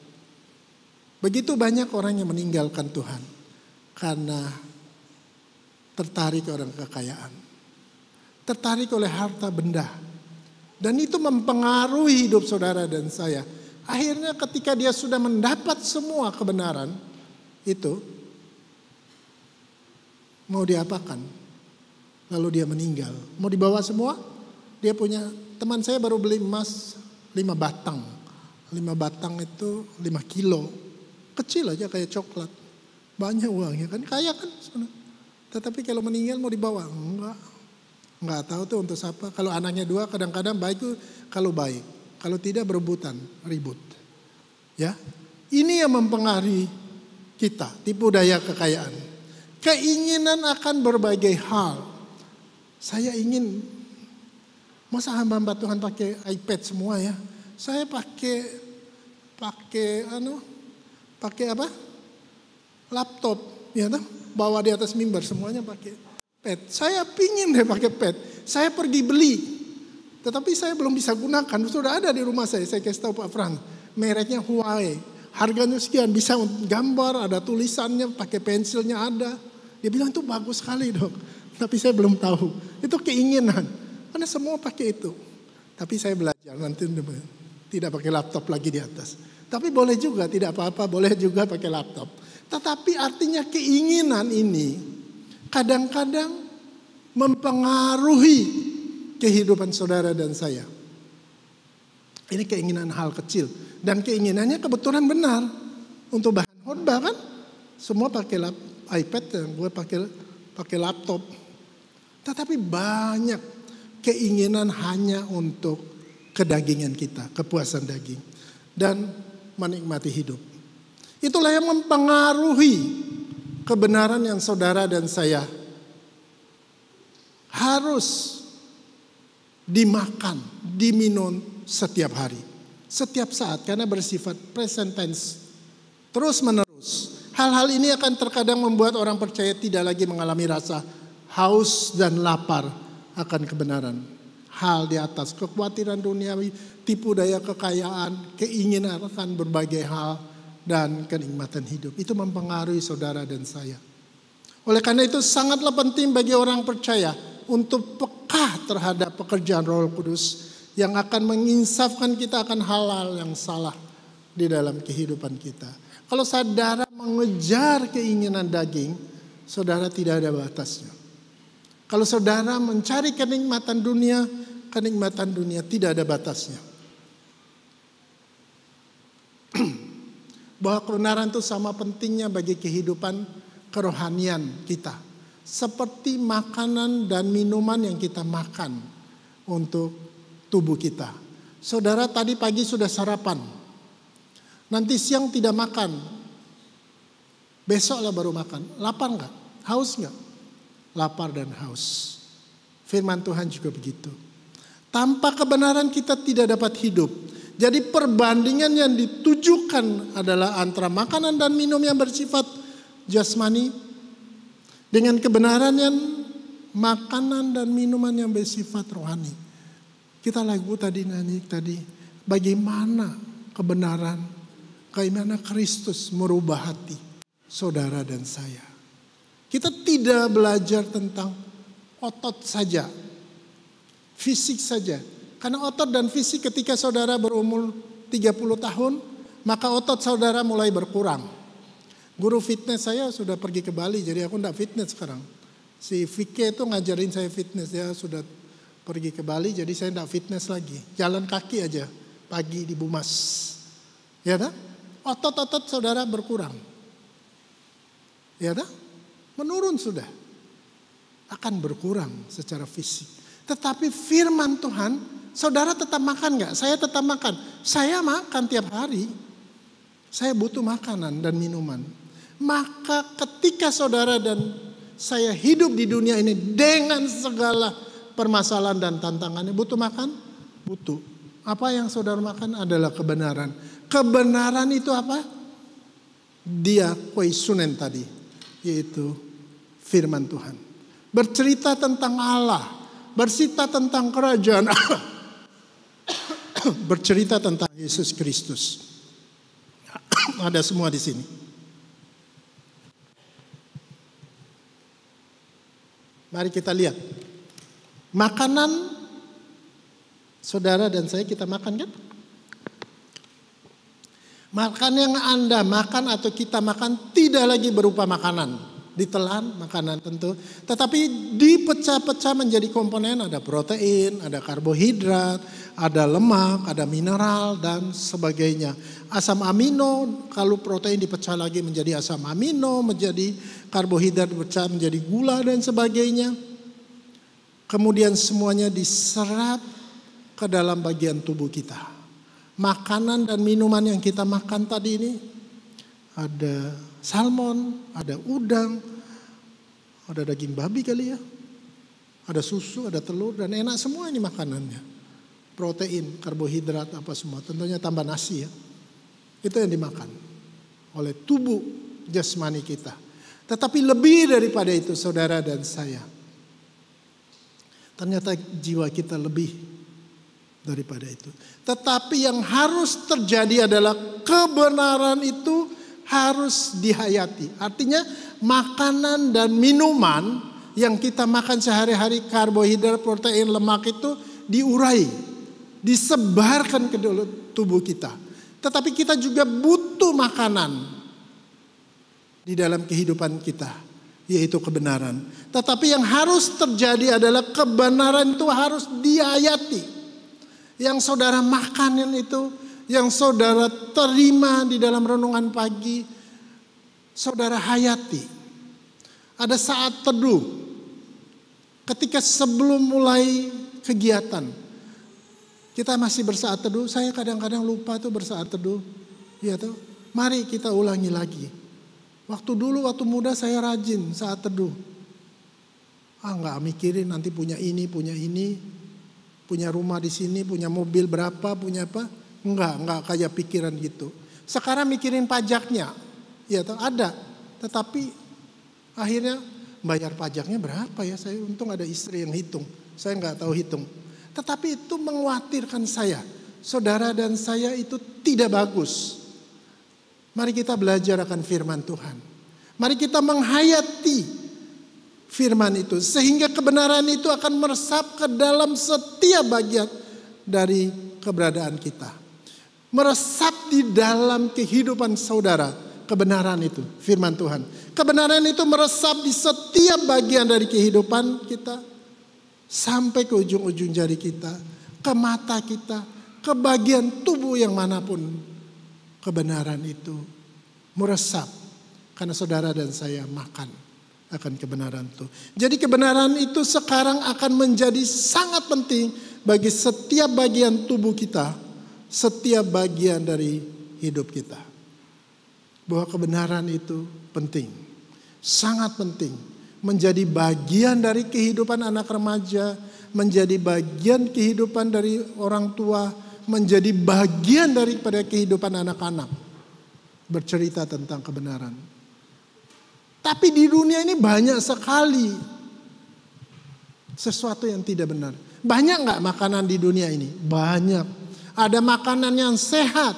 Begitu banyak orang yang meninggalkan Tuhan karena tertarik orang kekayaan. Tertarik oleh harta benda. Dan itu mempengaruhi hidup saudara dan saya. Akhirnya ketika dia sudah mendapat semua kebenaran itu, mau diapakan? Lalu dia meninggal. Mau dibawa semua? Dia punya, teman saya baru beli emas 5 batang. 5 batang itu 5 kilo. Kecil aja kayak coklat. Banyak uangnya kan, kaya kan sebenarnya. Tetapi kalau meninggal mau dibawa? Enggak tahu tuh untuk siapa. Kalau anaknya 2 kadang-kadang baik tuh kalau baik. Kalau tidak berebutan, ribut. Ya, ini yang mempengaruhi kita, tipu daya kekayaan. Keinginan akan berbagai hal. Saya ingin, masa hamba-hamba Tuhan pakai iPad semua ya. Saya pakai apa? Laptop, ya toh? Bawa di atas mimbar semuanya pakai pad. Saya pingin deh pakai pad. Saya pergi beli. Tetapi saya belum bisa gunakan. Sudah ada di rumah saya. Saya kasih tahu Pak Frans. Mereknya Huawei. Harganya sekian. Bisa gambar. Ada tulisannya. Pakai pensilnya ada. Dia bilang itu bagus sekali dok. Tapi saya belum tahu. Itu keinginan. Karena semua pakai itu. Tapi saya belajar. Nanti tidak pakai laptop lagi di atas. Tapi boleh juga. Tidak apa-apa. Boleh juga pakai laptop. Tetapi artinya keinginan ini kadang-kadang mempengaruhi kehidupan saudara dan saya. Ini keinginan hal kecil. Dan keinginannya kebetulan benar. Untuk bahan khotbah kan. Semua pakai iPad dan gue pakai laptop. Tetapi banyak keinginan hanya untuk kedagingan kita. Kepuasan daging. Dan menikmati hidup. Itulah yang mempengaruhi kebenaran yang saudara dan saya harus dimakan, diminum setiap hari. Setiap saat karena bersifat present tense. Terus menerus. Hal-hal ini akan terkadang membuat orang percaya tidak lagi mengalami rasa haus dan lapar akan kebenaran. Hal di atas kekhawatiran duniawi, tipu daya kekayaan, keinginan akan berbagai hal dan kenikmatan hidup. Itu mempengaruhi saudara dan saya. Oleh karena itu sangatlah penting bagi orang percaya untuk peka terhadap pekerjaan Roh Kudus yang akan menginsafkan kita akan hal-hal yang salah di dalam kehidupan kita. Kalau saudara mengejar keinginan daging, saudara tidak ada batasnya. Kalau saudara mencari kenikmatan dunia tidak ada batasnya. Bahwa kebenaran itu sama pentingnya bagi kehidupan kerohanian kita. Seperti makanan dan minuman yang kita makan untuk tubuh kita. Saudara tadi pagi sudah sarapan. Nanti siang tidak makan. Besoklah baru makan. Lapar enggak? Haus enggak? Lapar dan haus. Firman Tuhan juga begitu. Tanpa kebenaran kita tidak dapat hidup. Jadi perbandingan yang ditujukan adalah antara makanan dan minum yang bersifat jasmani dengan kebenaran yang makanan dan minuman yang bersifat rohani. Kita lagu tadi nyanyi tadi, bagaimana bagaimana Kristus merubah hati saudara dan saya. Kita tidak belajar tentang otot saja, fisik saja. Karena otot dan fisik ketika saudara berumur 30 tahun, maka otot saudara mulai berkurang. Guru fitness saya sudah pergi ke Bali, jadi aku enggak fitness sekarang. Si Vike itu ngajarin saya fitness, dia sudah pergi ke Bali, jadi saya enggak fitness lagi. Jalan kaki aja, pagi di Bumas. Ya dah? Otot-otot saudara berkurang. Ya dah? Menurun sudah. Akan berkurang secara fisik. Tetapi firman Tuhan, saudara tetap makan gak? Saya tetap makan. Saya makan tiap hari. Saya butuh makanan dan minuman. Maka ketika saudara dan saya hidup di dunia ini dengan segala permasalahan dan tantangannya, butuh makan? Butuh. Apa yang saudara makan adalah kebenaran. Kebenaran itu apa? Dia koisunen tadi, yaitu firman Tuhan. Bercerita tentang Allah, bercerita tentang kerajaan Allah, bercerita tentang Yesus Kristus. Ada semua di sini. Mari kita lihat. Makanan saudara dan saya kita makan kan? Makan yang Anda makan atau kita makan tidak lagi berupa makanan. Ditelan makanan tentu. Tetapi dipecah-pecah menjadi komponen. Ada protein, ada karbohidrat, ada lemak, ada mineral dan sebagainya. Asam amino, kalau protein dipecah lagi menjadi asam amino, menjadi karbohidrat dipecah menjadi gula dan sebagainya. Kemudian semuanya diserap ke dalam bagian tubuh kita. Makanan dan minuman yang kita makan tadi ini ada salmon, ada udang, ada daging babi kali ya, ada susu, ada telur dan enak semua ini makanannya. Protein, karbohidrat apa semua, tentunya tambah nasi ya. Itu yang dimakan oleh tubuh jasmani kita. Tetapi lebih daripada itu saudara dan saya. Ternyata jiwa kita lebih daripada itu. Tetapi yang harus terjadi adalah kebenaran itu harus dihayati. Artinya makanan dan minuman yang kita makan sehari-hari, karbohidrat, protein, lemak itu diurai, disebarkan ke dalam tubuh kita. Tetapi kita juga butuh makanan di dalam kehidupan kita, yaitu kebenaran. Tetapi yang harus terjadi adalah kebenaran itu harus dihayati. Yang saudara makan itu, yang saudara terima di dalam renungan pagi, saudara hayati. Ada saat teduh, ketika sebelum mulai kegiatan, kita masih bersaat teduh. Saya kadang-kadang lupa tuh bersaat teduh. Ya tuh, mari kita ulangi lagi. Waktu dulu, waktu muda saya rajin saat teduh. Nggak mikirin nanti punya ini, punya rumah di sini, punya mobil berapa, punya apa. Enggak kayak pikiran gitu. Sekarang mikirin pajaknya. Ya ada. Tetapi akhirnya bayar pajaknya berapa ya? Saya untung ada istri yang hitung. Saya enggak tahu hitung. Tetapi itu mengkhawatirkan saya. Saudara dan saya itu tidak bagus. Mari kita belajar akan firman Tuhan. Mari kita menghayati firman itu. Sehingga kebenaran itu akan meresap ke dalam setiap bagian dari keberadaan kita. Meresap di dalam kehidupan saudara. Kebenaran itu, firman Tuhan. Kebenaran itu meresap di setiap bagian dari kehidupan kita. Sampai ke ujung-ujung jari kita. Ke mata kita. Ke bagian tubuh yang manapun. Kebenaran itu meresap. Karena saudara dan saya makan akan kebenaran itu. Jadi kebenaran itu sekarang akan menjadi sangat penting bagi setiap bagian tubuh kita. Setiap bagian dari hidup kita. Bahwa kebenaran itu penting. Sangat penting. Menjadi bagian dari kehidupan anak remaja. Menjadi bagian kehidupan dari orang tua. Menjadi bagian daripada kehidupan anak-anak. Bercerita tentang kebenaran. Tapi di dunia ini banyak sekali sesuatu yang tidak benar. Banyak gak makanan di dunia ini? Banyak. Ada makanan yang sehat.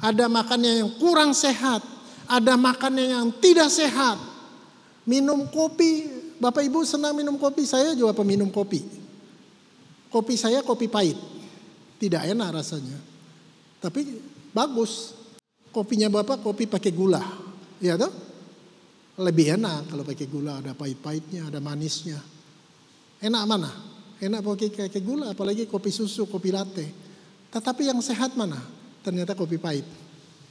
Ada makanan yang kurang sehat. Ada makanan yang tidak sehat. Minum kopi, Bapak Ibu senang minum kopi, saya juga peminum kopi. Kopi saya kopi pahit, tidak enak rasanya. Tapi bagus, kopinya Bapak kopi pakai gula, ya toh? Lebih enak kalau pakai gula, ada pahit-pahitnya, ada manisnya. Enak mana? Enak pakai gula, apalagi kopi susu, kopi latte. Tetapi yang sehat mana? Ternyata kopi pahit.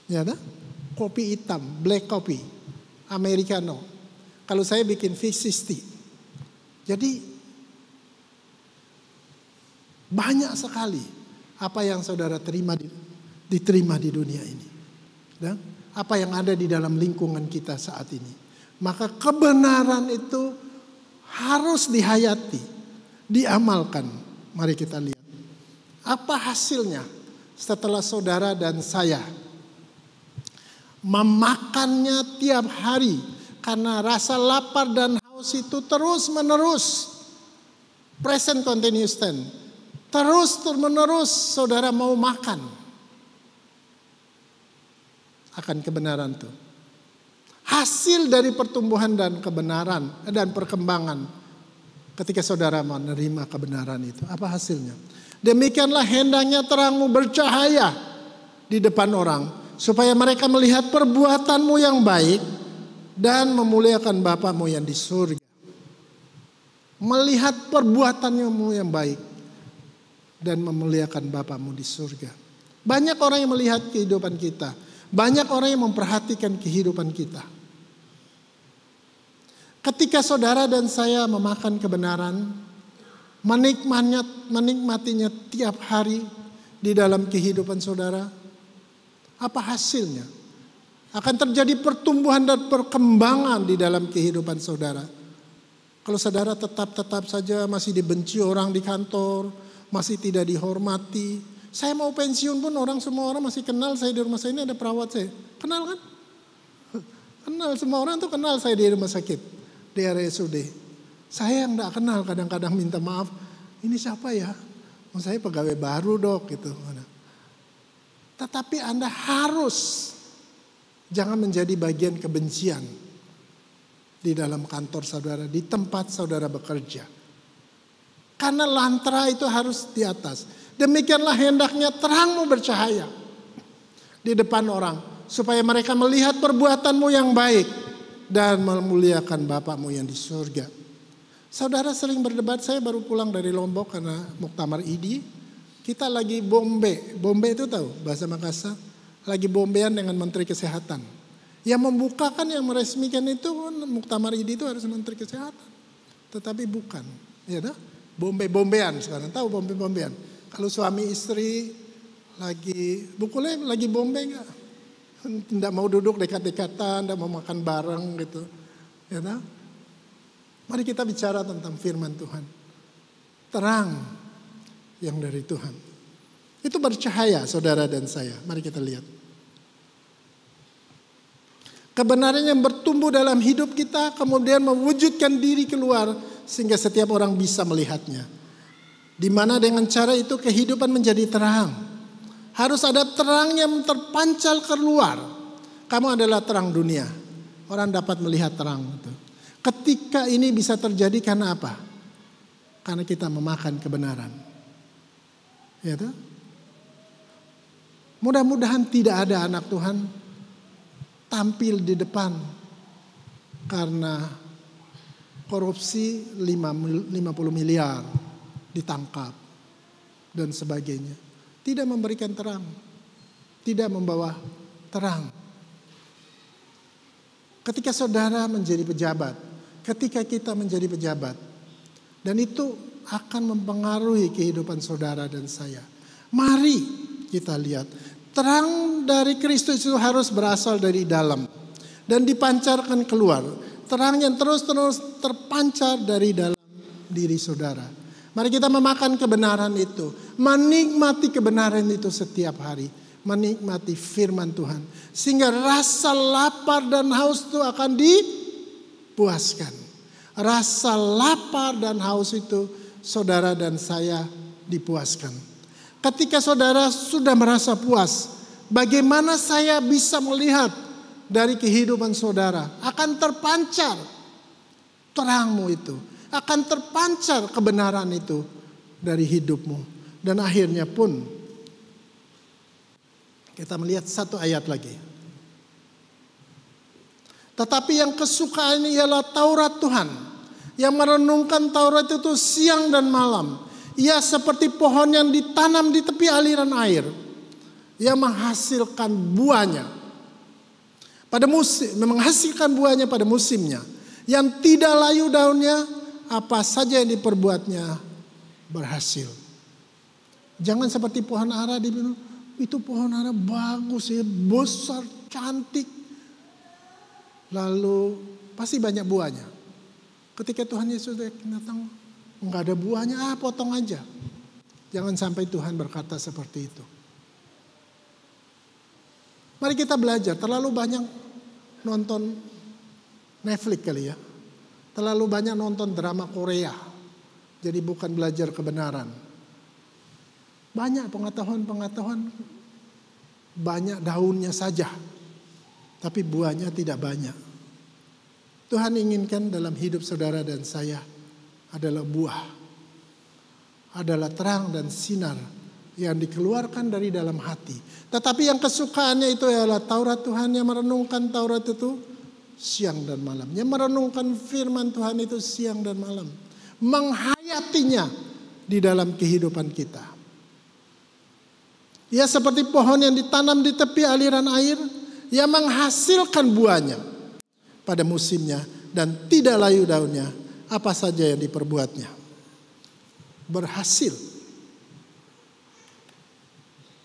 Ya toh? Kopi hitam, black coffee, americano. Kalau saya bikin V60. Jadi banyak sekali apa yang saudara diterima di dunia ini. Dan apa yang ada di dalam lingkungan kita saat ini. Maka kebenaran itu harus dihayati, diamalkan. Mari kita lihat. Apa hasilnya setelah saudara dan saya memakannya tiap hari, karena rasa lapar dan haus itu terus menerus, present continuous tense, terus menerus saudara mau makan akan kebenaran itu. Hasil dari pertumbuhan dan kebenaran dan perkembangan ketika saudara menerima kebenaran itu, apa hasilnya? Demikianlah hendaknya terangmu bercahaya di depan orang, supaya mereka melihat perbuatanmu yang baik dan memuliakan Bapamu yang di surga. Melihat perbuatanmu yang baik dan memuliakan Bapamu di surga. Banyak orang yang melihat kehidupan kita. Banyak orang yang memperhatikan kehidupan kita. Ketika saudara dan saya memakan kebenaran, menikmatinya tiap hari di dalam kehidupan saudara, apa hasilnya? Akan terjadi pertumbuhan dan perkembangan di dalam kehidupan saudara. Kalau saudara tetap saja masih dibenci orang di kantor, masih tidak dihormati. Saya mau pensiun pun semua orang masih kenal saya di rumah saya ini ada perawat saya. Kenal kan? Kenal, semua orang tuh kenal saya di rumah sakit, di RSUD. Saya yang tidak kenal kadang-kadang minta maaf. Ini siapa ya? Saya pegawai baru dok gitu. Tetapi Anda harus jangan menjadi bagian kebencian di dalam kantor saudara, di tempat saudara bekerja. Karena lantera itu harus di atas. Demikianlah hendaknya terangmu bercahaya di depan orang, supaya mereka melihat perbuatanmu yang baik dan memuliakan Bapamu yang di surga. Saudara sering berdebat, saya baru pulang dari Lombok karena Muktamar ID. Kita lagi bombe itu tahu bahasa Makassar, lagi bombean dengan Menteri Kesehatan. Yang membukakan, yang meresmikan itu Muktamar ID itu harus Menteri Kesehatan. Tetapi bukan, ya dah? Bombean sekarang, tahu bombean. Kalau suami istri lagi bombe enggak? Tidak mau duduk dekat-dekatan, tidak mau makan bareng gitu. Ya dah? Mari kita bicara tentang firman Tuhan. Terang yang dari Tuhan. Itu bercahaya saudara dan saya. Mari kita lihat. Kebenaran yang bertumbuh dalam hidup kita kemudian mewujudkan diri keluar sehingga setiap orang bisa melihatnya. Di mana dengan cara itu kehidupan menjadi terang. Harus ada terang yang terpancar keluar. Kamu adalah terang dunia. Orang dapat melihat terang itu. Ketika ini bisa terjadi karena apa? Karena kita memakan kebenaran. Ya toh? Mudah-mudahan tidak ada anak Tuhan tampil di depan karena korupsi 50 miliar ditangkap dan sebagainya. Tidak memberikan terang. Tidak membawa terang. Ketika saudara menjadi pejabat, ketika kita menjadi pejabat, dan itu akan mempengaruhi kehidupan saudara dan saya. Mari kita lihat, terang dari Kristus itu harus berasal dari dalam dan dipancarkan keluar. Terang yang terus-terus terpancar dari dalam diri saudara. Mari kita memakan kebenaran itu, menikmati kebenaran itu setiap hari, menikmati firman Tuhan, sehingga rasa lapar dan haus itu akan dipuaskan. Rasa lapar dan haus itu saudara dan saya dipuaskan. Ketika saudara sudah merasa puas, bagaimana saya bisa melihat dari kehidupan saudara akan terpancar terangmu itu. Akan terpancar kebenaran itu dari hidupmu. Dan akhirnya pun kita melihat satu ayat lagi. Tetapi yang kesukaan ialah Taurat Tuhan. Yang merenungkan Taurat itu siang dan malam. Ia seperti pohon yang ditanam di tepi aliran air. Ia menghasilkan buahnya. Menghasilkan buahnya pada musimnya. Yang tidak layu daunnya, apa saja yang diperbuatnya berhasil. Jangan seperti pohon ara dibilang, itu pohon ara bagus ya, besar, cantik. Lalu pasti banyak buahnya. Ketika Tuhan Yesus datang, enggak ada buahnya, potong aja. Jangan sampai Tuhan berkata seperti itu. Mari kita belajar, terlalu banyak nonton Netflix kali ya. Terlalu banyak nonton drama Korea. Jadi bukan belajar kebenaran. Banyak pengetahuan, banyak daunnya saja. Tapi buahnya tidak banyak. Tuhan inginkan dalam hidup saudara dan saya adalah buah. Adalah terang dan sinar yang dikeluarkan dari dalam hati. Tetapi yang kesukaannya itu adalah Taurat Tuhan, yang merenungkan Taurat itu siang dan malam. Yang merenungkan firman Tuhan itu siang dan malam. Menghayatinya di dalam kehidupan kita. Ia seperti pohon yang ditanam di tepi aliran air, yang menghasilkan buahnya pada musimnya dan tidak layu daunnya, apa saja yang diperbuatnya berhasil.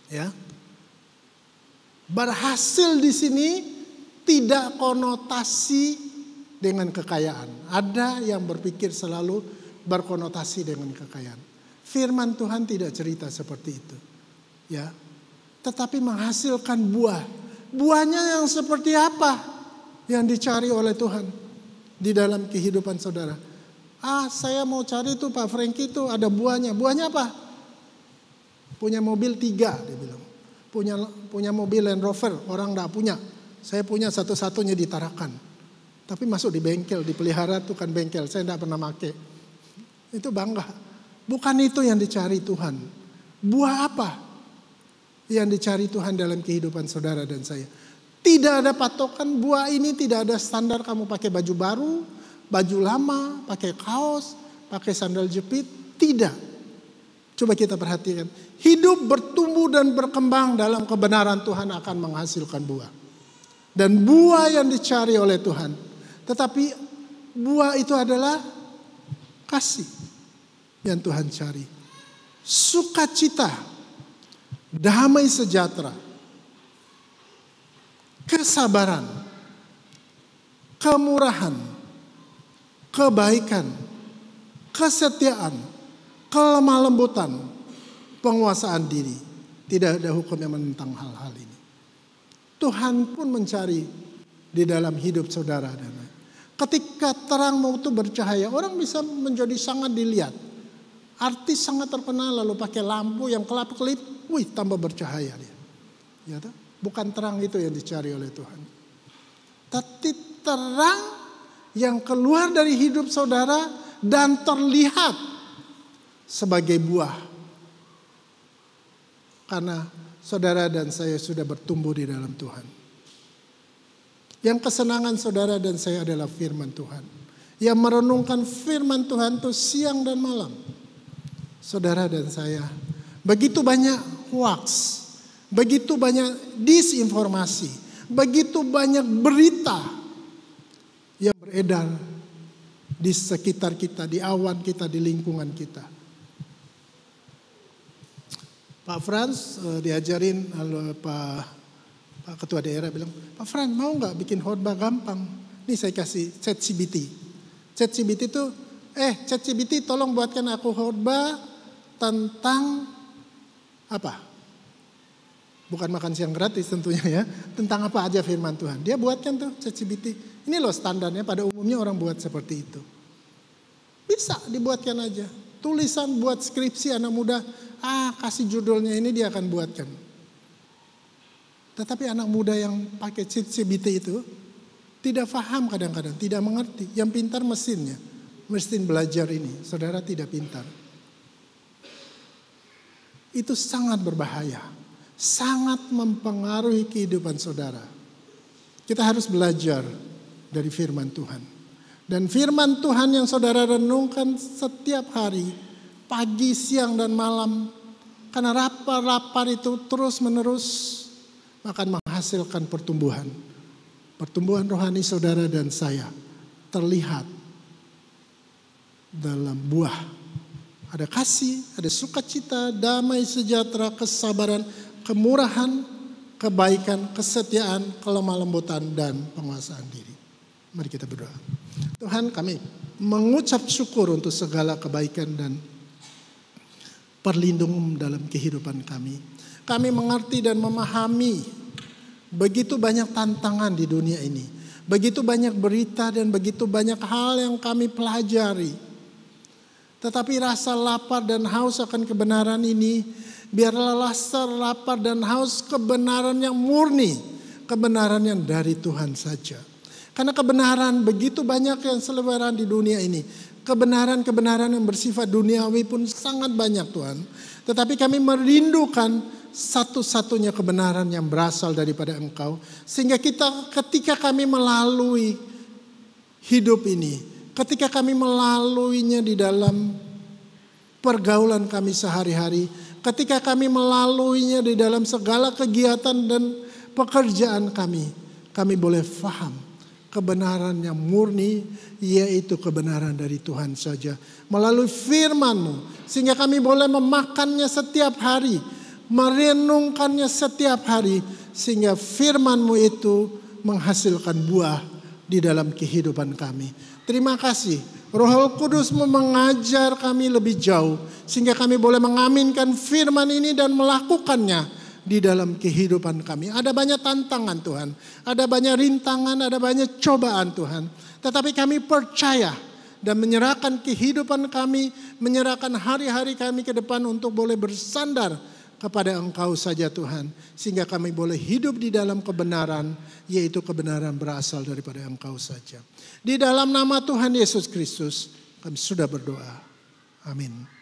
Ya. Berhasil di sini tidak konotasi dengan kekayaan. Ada yang berpikir selalu berkonotasi dengan kekayaan. Firman Tuhan tidak cerita seperti itu. Ya. Tetapi menghasilkan buah. Buahnya yang seperti apa yang dicari oleh Tuhan di dalam kehidupan saudara? Saya mau cari tuh Pak Franky itu ada buahnya. Buahnya apa? Punya mobil 3 dia bilang. Punya mobil Land Rover, orang enggak punya. Saya punya satu-satunya di Tarakan. Tapi masuk di bengkel, dipelihara tuh kan bengkel. Saya enggak pernah pakai. Itu bangga. Bukan itu yang dicari Tuhan. Buah apa yang dicari Tuhan dalam kehidupan saudara dan saya? Tidak ada patokan, buah ini tidak ada standar kamu pakai baju baru, baju lama, pakai kaos, pakai sandal jepit. Tidak. Coba kita perhatikan. Hidup bertumbuh dan berkembang dalam kebenaran Tuhan akan menghasilkan buah. Dan buah yang dicari oleh Tuhan. Tetapi buah itu adalah kasih yang Tuhan cari. Sukacita, damai sejahtera, kesabaran, kemurahan, kebaikan, kesetiaan, kelemah lembutan, penguasaan diri. Tidak ada hukum yang menentang hal-hal ini. Tuhan pun mencari di dalam hidup saudara dan ketika terangmu itu bercahaya, orang bisa menjadi sangat dilihat. Artis sangat terkenal lalu pakai lampu yang kelap-kelip, tambah bercahaya dia. Ya, bukan terang itu yang dicari oleh Tuhan. Tapi terang yang keluar dari hidup saudara dan terlihat sebagai buah. Karena saudara dan saya sudah bertumbuh di dalam Tuhan. Yang kesenangan saudara dan saya adalah firman Tuhan. Yang merenungkan firman Tuhan itu siang dan malam. Saudara dan saya, begitu banyak hoax, begitu banyak disinformasi, begitu banyak berita yang beredar di sekitar kita, di awan kita, di lingkungan kita. Pak Frans diajarin, lalu Pak Ketua Daerah bilang, Pak Frans mau nggak bikin khotbah gampang? Nih saya kasih ChatGPT. ChatGPT itu, ChatGPT tolong buatkan aku khotbah tentang apa? Bukan makan siang gratis tentunya ya. Tentang apa aja firman Tuhan. Dia buatkan tuh ChatGPT. Ini loh standarnya, pada umumnya orang buat seperti itu. Bisa dibuatkan aja. Tulisan buat skripsi anak muda, kasih judulnya ini dia akan buatkan. Tetapi anak muda yang pakai ChatGPT itu, Tidak paham kadang-kadang, tidak mengerti. Yang pintar mesinnya, mesin belajar ini. Saudara tidak pintar. Itu sangat berbahaya. Sangat mempengaruhi kehidupan saudara. Kita harus belajar dari firman Tuhan. Dan firman Tuhan yang saudara renungkan setiap hari, pagi, siang, dan malam. Karena lapar itu terus menerus akan menghasilkan pertumbuhan. Pertumbuhan rohani saudara dan saya terlihat dalam buah. Ada kasih, ada sukacita, damai, sejahtera, kesabaran, kemurahan, kebaikan, kesetiaan, kelemah lembutan, dan penguasaan diri. Mari kita berdoa. Tuhan, kami mengucap syukur untuk segala kebaikan dan perlindungan dalam kehidupan kami. Kami mengerti dan memahami begitu banyak tantangan di dunia ini. Begitu banyak berita dan begitu banyak hal yang kami pelajari. Tetapi rasa lapar dan haus akan kebenaran ini, biarlah rasa lapar dan haus kebenaran yang murni. Kebenaran yang dari Tuhan saja. Karena kebenaran begitu banyak yang seliweran di dunia ini. Kebenaran-kebenaran yang bersifat duniawi pun sangat banyak Tuhan. Tetapi kami merindukan satu-satunya kebenaran yang berasal daripada Engkau. Sehingga ketika kami melalui hidup ini, ketika kami melaluinya di dalam pergaulan kami sehari-hari, ketika kami melaluinya di dalam segala kegiatan dan pekerjaan kami boleh faham kebenaran yang murni, yaitu kebenaran dari Tuhan saja. Melalui firman-Mu, sehingga kami boleh memakannya setiap hari, merenungkannya setiap hari, sehingga firman-Mu itu menghasilkan buah di dalam kehidupan kami. Terima kasih, Roh Kudus-Mu mengajar kami lebih jauh, sehingga kami boleh mengaminkan firman ini dan melakukannya di dalam kehidupan kami. Ada banyak tantangan Tuhan, ada banyak rintangan, ada banyak cobaan Tuhan. Tetapi kami percaya dan menyerahkan kehidupan kami, menyerahkan hari-hari kami ke depan untuk boleh bersandar kepada Engkau saja Tuhan. Sehingga kami boleh hidup di dalam kebenaran, yaitu kebenaran berasal daripada Engkau saja. Di dalam nama Tuhan Yesus Kristus kami sudah berdoa. Amin.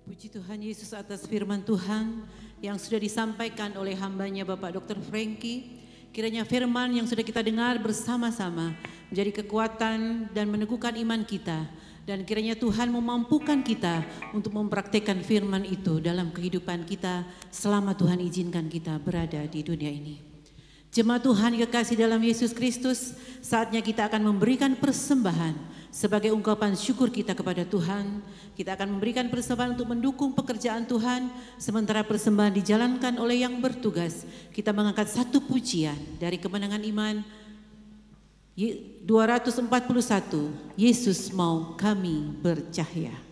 Puji Tuhan Yesus atas firman Tuhan yang sudah disampaikan oleh hambanya Bapak Dr. Frankie. Kiranya firman yang sudah kita dengar bersama-sama menjadi kekuatan dan meneguhkan iman kita. Dan kiranya Tuhan memampukan kita untuk mempraktekkan firman itu dalam kehidupan kita selama Tuhan izinkan kita berada di dunia ini. Jemaat Tuhan kekasih dalam Yesus Kristus, saatnya kita akan memberikan persembahan sebagai ungkapan syukur kita kepada Tuhan. Kita akan memberikan persembahan untuk mendukung pekerjaan Tuhan. Sementara persembahan dijalankan oleh yang bertugas, kita mengangkat satu pujian dari Kemenangan Iman 241, Yesus mau kami bercahaya.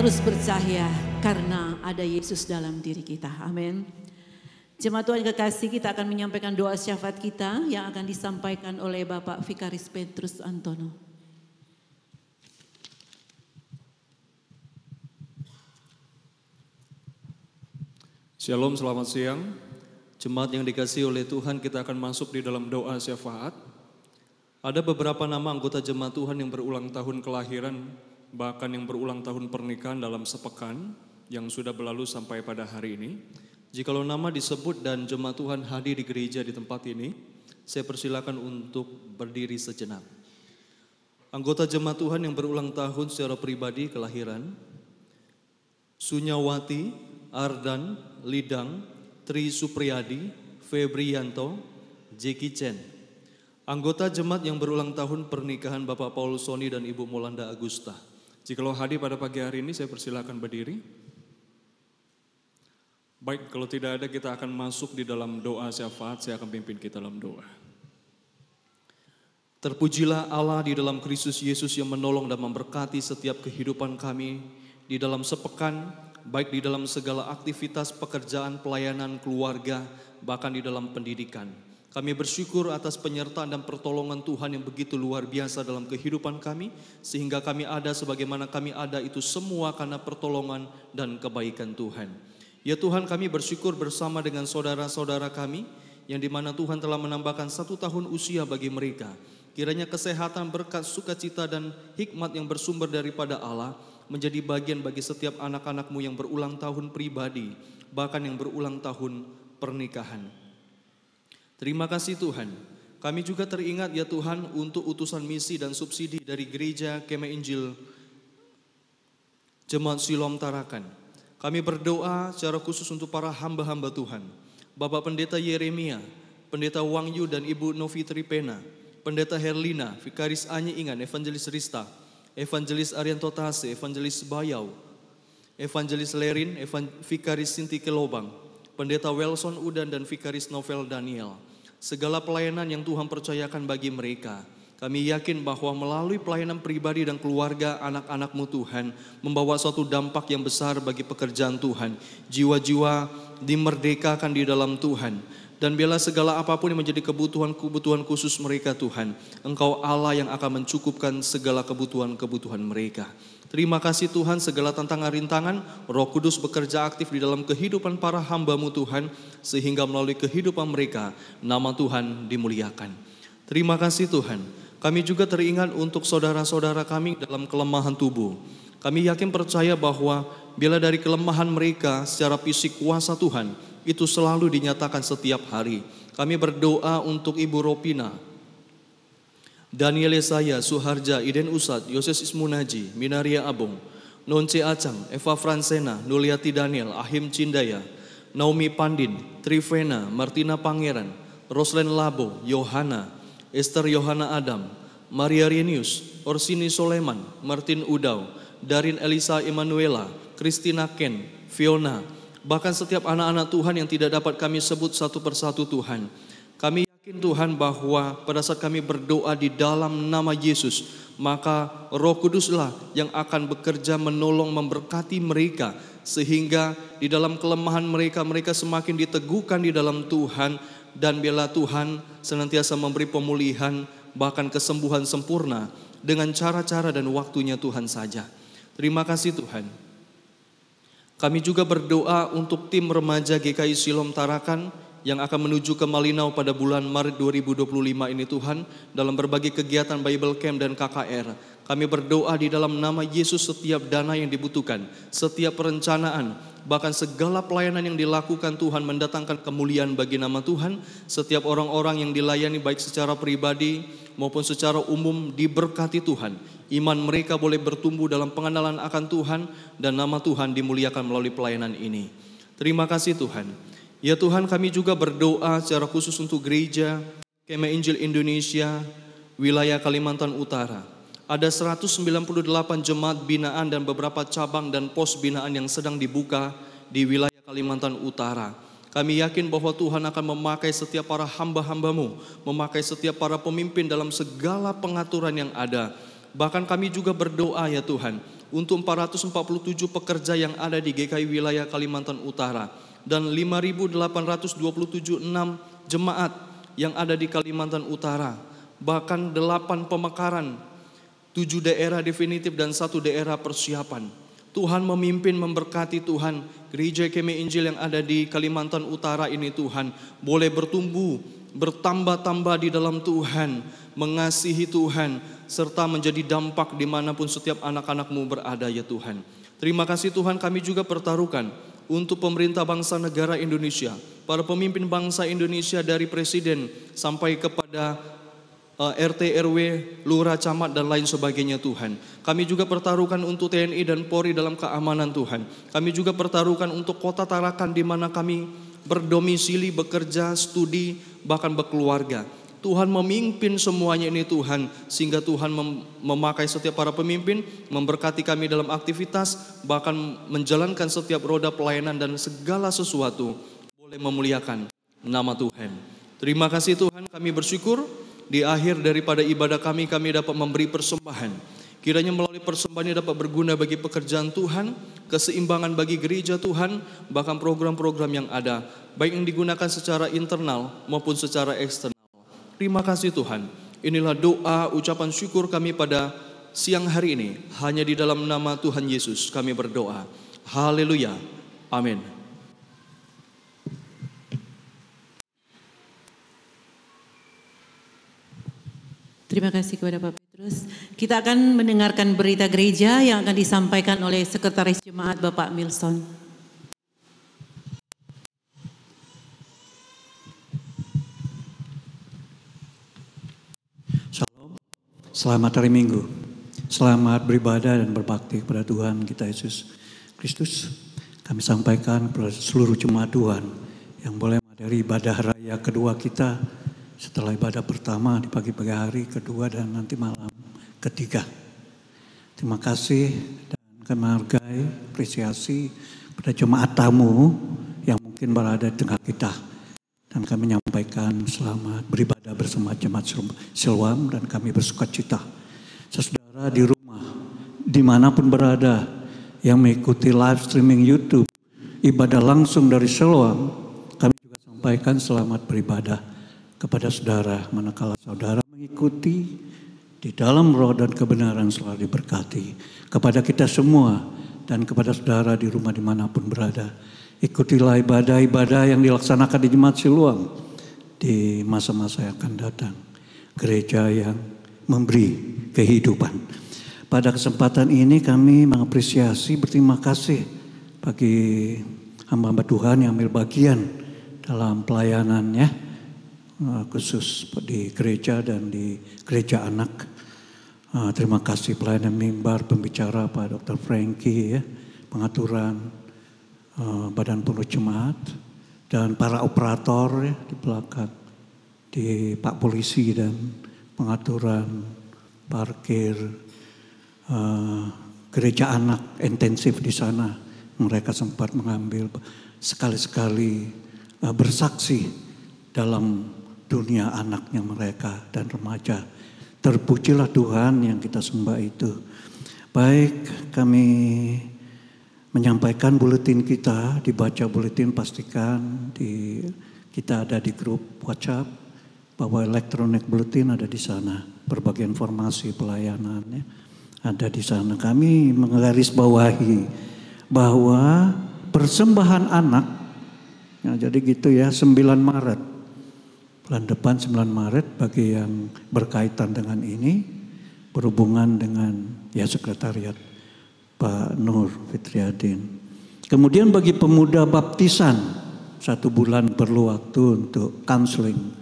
terus bercahaya karena ada Yesus dalam diri kita. Amin. Jemaat Tuhan kekasih, kita akan menyampaikan doa syafaat kita yang akan disampaikan oleh Bapak Vikaris Petrus Antono. Shalom, selamat siang. Jemaat yang dikasihi oleh Tuhan, kita akan masuk di dalam doa syafaat. Ada beberapa nama anggota jemaat Tuhan yang berulang tahun kelahiran, bahkan yang berulang tahun pernikahan dalam sepekan yang sudah berlalu sampai pada hari ini. Jikalau nama disebut dan jemaat Tuhan hadir di gereja di tempat ini, saya persilakan untuk berdiri sejenak. Anggota jemaat Tuhan yang berulang tahun secara pribadi kelahiran: Sunyawati, Ardan, Lidang, Tri Supriyadi, Febrianto, Jeki Chen. Anggota jemaat yang berulang tahun pernikahan Bapak Paul Sony dan Ibu Molanda Agusta. Jikalau hadir pada pagi hari ini, saya persilakan berdiri. Baik, kalau tidak ada, kita akan masuk di dalam doa syafaat. Saya akan pimpin kita dalam doa. Terpujilah Allah di dalam Kristus Yesus yang menolong dan memberkati setiap kehidupan kami di dalam sepekan, baik di dalam segala aktivitas pekerjaan, pelayanan, keluarga, bahkan di dalam pendidikan. Kami bersyukur atas penyertaan dan pertolongan Tuhan yang begitu luar biasa dalam kehidupan kami, sehingga kami ada sebagaimana kami ada itu semua karena pertolongan dan kebaikan Tuhan. Ya Tuhan, kami bersyukur bersama dengan saudara-saudara kami, yang dimana Tuhan telah menambahkan 1 tahun usia bagi mereka. Kiranya kesehatan, berkat, sukacita, dan hikmat yang bersumber daripada Allah menjadi bagian bagi setiap anak-anak-Mu yang berulang tahun pribadi, bahkan yang berulang tahun pernikahan. Terima kasih Tuhan. Kami juga teringat ya Tuhan untuk utusan misi dan subsidi dari Gereja Kemah Injil Jemaat Silom Tarakan. Kami berdoa secara khusus untuk para hamba-hamba Tuhan, Bapak Pendeta Yeremia, Pendeta Wangyu dan Ibu Novi Tripena, Pendeta Herlina, Vikaris Anyi Ingan, Evangelis Rista, Evangelis Arianto Tase, Evangelis Bayau, Evangelis Lerin, Vikaris Sinti Kelobang, Pendeta Welson Udan dan Vikaris Novel Daniel. Segala pelayanan yang Tuhan percayakan bagi mereka, kami yakin bahwa melalui pelayanan pribadi dan keluarga anak-anak-Mu Tuhan, membawa suatu dampak yang besar bagi pekerjaan Tuhan. Jiwa-jiwa dimerdekakan di dalam Tuhan. Dan biarlah segala apapun yang menjadi kebutuhan-kebutuhan khusus mereka Tuhan, Engkau Allah yang akan mencukupkan segala kebutuhan-kebutuhan mereka. Terima kasih Tuhan, segala tantangan rintangan, Roh Kudus bekerja aktif di dalam kehidupan para hamba-Mu Tuhan, sehingga melalui kehidupan mereka, nama Tuhan dimuliakan. Terima kasih Tuhan. Kami juga teringat untuk saudara-saudara kami dalam kelemahan tubuh. Kami yakin percaya bahwa bila dari kelemahan mereka secara fisik kuasa Tuhan, itu selalu dinyatakan setiap hari. Kami berdoa untuk Ibu Ropina, Daniel Yesaya, Suharja, Iden Usad, Yoses Ismunaji, Minaria Abong, Nonce Acang, Eva Fransena, Nuliati Daniel, Ahim Cindaya, Naomi Pandin, Trivena, Martina Pangeran, Roslen Labo, Yohana, Esther Yohana Adam, Maria Renius, Orsini Soleman, Martin Udau, Darin Elisa Emanuela, Christina Ken, Fiona, bahkan setiap anak-anak Tuhan yang tidak dapat kami sebut satu persatu Tuhan. Kami yakin Tuhan bahwa pada saat kami berdoa di dalam nama Yesus, maka Roh Kuduslah yang akan bekerja menolong memberkati mereka, sehingga di dalam kelemahan mereka, mereka semakin diteguhkan di dalam Tuhan, dan biarlah Tuhan senantiasa memberi pemulihan, bahkan kesembuhan sempurna dengan cara-cara dan waktunya Tuhan saja. Terima kasih Tuhan. Kami juga berdoa untuk tim remaja GKI Silom Tarakan yang akan menuju ke Malinau pada bulan Maret 2025 ini Tuhan, dalam berbagai kegiatan Bible Camp dan KKR. Kami berdoa di dalam nama Yesus, setiap dana yang dibutuhkan, setiap perencanaan, bahkan segala pelayanan yang dilakukan Tuhan mendatangkan kemuliaan bagi nama Tuhan. Setiap orang-orang yang dilayani baik secara pribadi maupun secara umum diberkati Tuhan. Iman mereka boleh bertumbuh dalam pengenalan akan Tuhan, dan nama Tuhan dimuliakan melalui pelayanan ini. Terima kasih Tuhan. Ya Tuhan, kami juga berdoa secara khusus untuk gereja Kemah Injil Indonesia wilayah Kalimantan Utara. Ada 198 jemaat binaan dan beberapa cabang dan pos binaan yang sedang dibuka di wilayah Kalimantan Utara. Kami yakin bahwa Tuhan akan memakai setiap para hamba-hamba-Mu, memakai setiap para pemimpin dalam segala pengaturan yang ada. Bahkan kami juga berdoa ya Tuhan, untuk 447 pekerja yang ada di GKI wilayah Kalimantan Utara dan 5.827 jemaat yang ada di Kalimantan Utara, bahkan 8 pemekaran, 7 daerah definitif dan 1 daerah persiapan. Tuhan memimpin, memberkati Tuhan. Gereja Kemeh Injil yang ada di Kalimantan Utara ini Tuhan boleh bertumbuh, bertambah-tambah di dalam Tuhan, mengasihi Tuhan, serta menjadi dampak dimanapun setiap anak-anak-Mu berada ya Tuhan. Terima kasih Tuhan, kami juga pertaruhkan untuk pemerintah bangsa negara Indonesia, para pemimpin bangsa Indonesia dari presiden sampai kepada RT, RW, lurah, camat dan lain sebagainya Tuhan. Kami juga pertaruhkan untuk TNI dan Polri dalam keamanan Tuhan. Kami juga pertaruhkan untuk kota Tarakan di mana kami berdomisili, bekerja, studi, bahkan berkeluarga. Tuhan memimpin semuanya ini Tuhan, sehingga Tuhan memakai setiap para pemimpin, memberkati kami dalam aktivitas, bahkan menjalankan setiap roda pelayanan dan segala sesuatu boleh memuliakan nama Tuhan. Terima kasih Tuhan, kami bersyukur. Di akhir daripada ibadah kami dapat memberi persembahan. Kiranya melalui persembahan ini dapat berguna bagi pekerjaan Tuhan, keseimbangan bagi gereja Tuhan, bahkan program-program yang ada, baik yang digunakan secara internal maupun secara eksternal. Terima kasih Tuhan. Inilah doa ucapan syukur kami pada siang hari ini. Hanya di dalam nama Tuhan Yesus kami berdoa. Haleluya. Amin. Terima kasih kepada Pak Petrus. Kita akan mendengarkan berita gereja yang akan disampaikan oleh Sekretaris Jemaat Bapak Milson. Shalom, selamat hari Minggu. Selamat beribadah dan berbakti kepada Tuhan kita Yesus Kristus. Kami sampaikan kepada seluruh jemaat Tuhan yang boleh menghadiri ibadah raya kedua kita setelah ibadah pertama di pagi-pagi hari, kedua dan nanti malam ketiga. Terima kasih dan kami menghargai, apresiasi pada jemaat tamu yang mungkin berada di tengah kita. Dan kami menyampaikan selamat beribadah bersama jemaat Siloam dan kami bersuka cita. Saudara di rumah, dimanapun berada yang mengikuti live streaming YouTube, ibadah langsung dari Siloam, kami juga sampaikan selamat beribadah kepada saudara, manakala saudara mengikuti di dalam roh dan kebenaran selalu diberkati. Kepada kita semua dan kepada saudara di rumah dimanapun berada, ikutilah ibadah-ibadah yang dilaksanakan di Jemaat Siloam di masa-masa yang akan datang. Gereja yang memberi kehidupan. Pada kesempatan ini kami mengapresiasi, berterima kasih bagi hamba-hamba Tuhan yang ambil bagian dalam pelayanannya, khusus di gereja dan di gereja anak. Terima kasih pelayanan mimbar, pembicara Pak Dr. Frankie, ya, pengaturan badan penuh jemaat, dan para operator ya, di belakang, di Pak Polisi dan pengaturan parkir, gereja anak intensif di sana. Mereka sempat mengambil sekali-sekali bersaksi dalam dunia anaknya mereka dan remaja. Terpujilah Tuhan yang kita sembah itu. Baik, kami menyampaikan buletin kita, dibaca buletin, pastikan kita ada di grup WhatsApp, bahwa elektronik buletin ada di sana. Berbagai informasi pelayanannya ada di sana. Kami menggarisbawahi bahwa persembahan anak, ya, jadi gitu ya, 9 Maret. Bulan depan 9 Maret bagi yang berkaitan dengan ini, berhubungan dengan ya sekretariat Pak Nur Fitriadin. Kemudian bagi pemuda baptisan, 1 bulan perlu waktu untuk counseling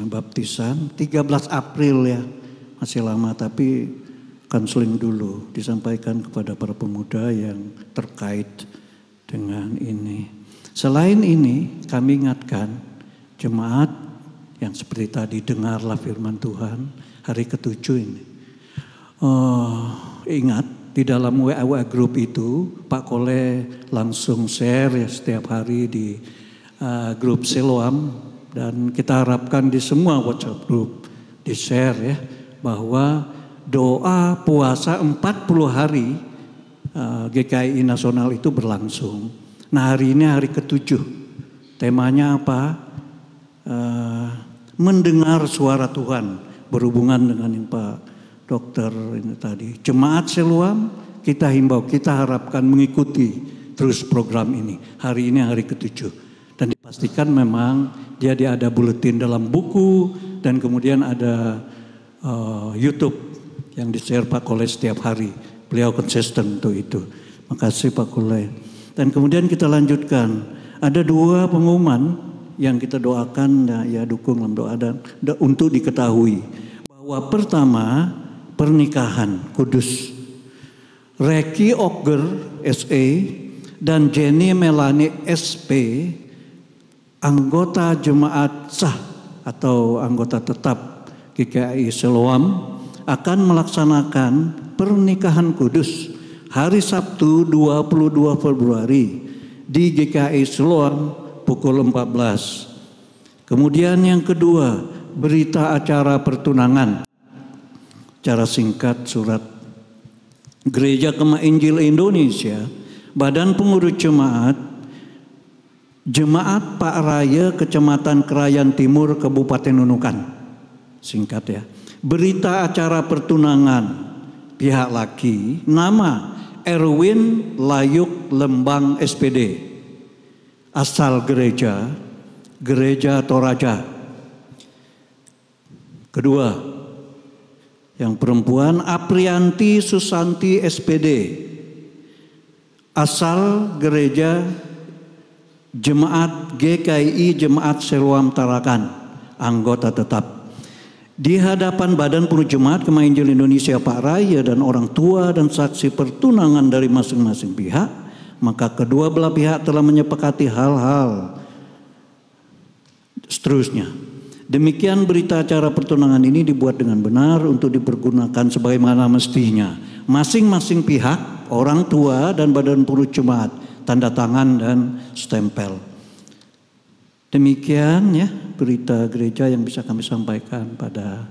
baptisan. 13 April ya, masih lama tapi counseling dulu disampaikan kepada para pemuda yang terkait dengan ini. Selain ini kami ingatkan jemaat yang seperti tadi dengarlah firman Tuhan hari ke-7 ini. Ingat di dalam WA group itu Pak Kole langsung share ya setiap hari di grup Siloam, dan kita harapkan di semua WhatsApp group di share ya, bahwa doa puasa 40 hari GKI Nasional itu berlangsung. Nah, hari ini hari ke-7. Temanya apa? Mendengar suara Tuhan, berhubungan dengan yang Pak Dokter ini tadi. Jemaat Siloam kita himbau, kita harapkan mengikuti terus program ini. Hari ini hari ke-7. Dan dipastikan memang dia ada buletin dalam buku dan kemudian ada YouTube yang di-share Pak Kole setiap hari. Beliau konsisten untuk itu. Makasih Pak Kole. Dan kemudian kita lanjutkan. Ada 2 pengumuman yang kita doakan, ya dukung dalam doa dan untuk diketahui. Bahwa pertama, pernikahan kudus. Reki Ogger SE dan Jenny Melani SP, anggota jemaat sah atau anggota tetap GKI Siloam, akan melaksanakan pernikahan kudus hari Sabtu 22 Februari di GKI Siloam pukul 14. Kemudian yang kedua, berita acara pertunangan. Cara singkat surat Gereja Kemah Injil Indonesia, Badan Pengurus Jemaat, Jemaat Pak Raya Kecamatan Krayan Timur Kabupaten Nunukan. Singkat ya. Berita acara pertunangan pihak laki, nama Erwin Layuk Lembang SPD, asal gereja Toraja. Kedua, yang perempuan Aprianti Susanti SPD, asal gereja Jemaat GKI Jemaat Siloam Tarakan, anggota tetap. Di hadapan Badan Pengurus Jemaat Kemah Injil Indonesia Pak Raya dan orang tua dan saksi pertunangan dari masing-masing pihak, maka kedua belah pihak telah menyepakati hal-hal seterusnya. Demikian berita acara pertunangan ini dibuat dengan benar untuk dipergunakan sebagaimana mestinya. Masing-masing pihak, orang tua dan Badan Pengurus Jemaat, tanda tangan dan stempel. Demikian ya berita gereja yang bisa kami sampaikan pada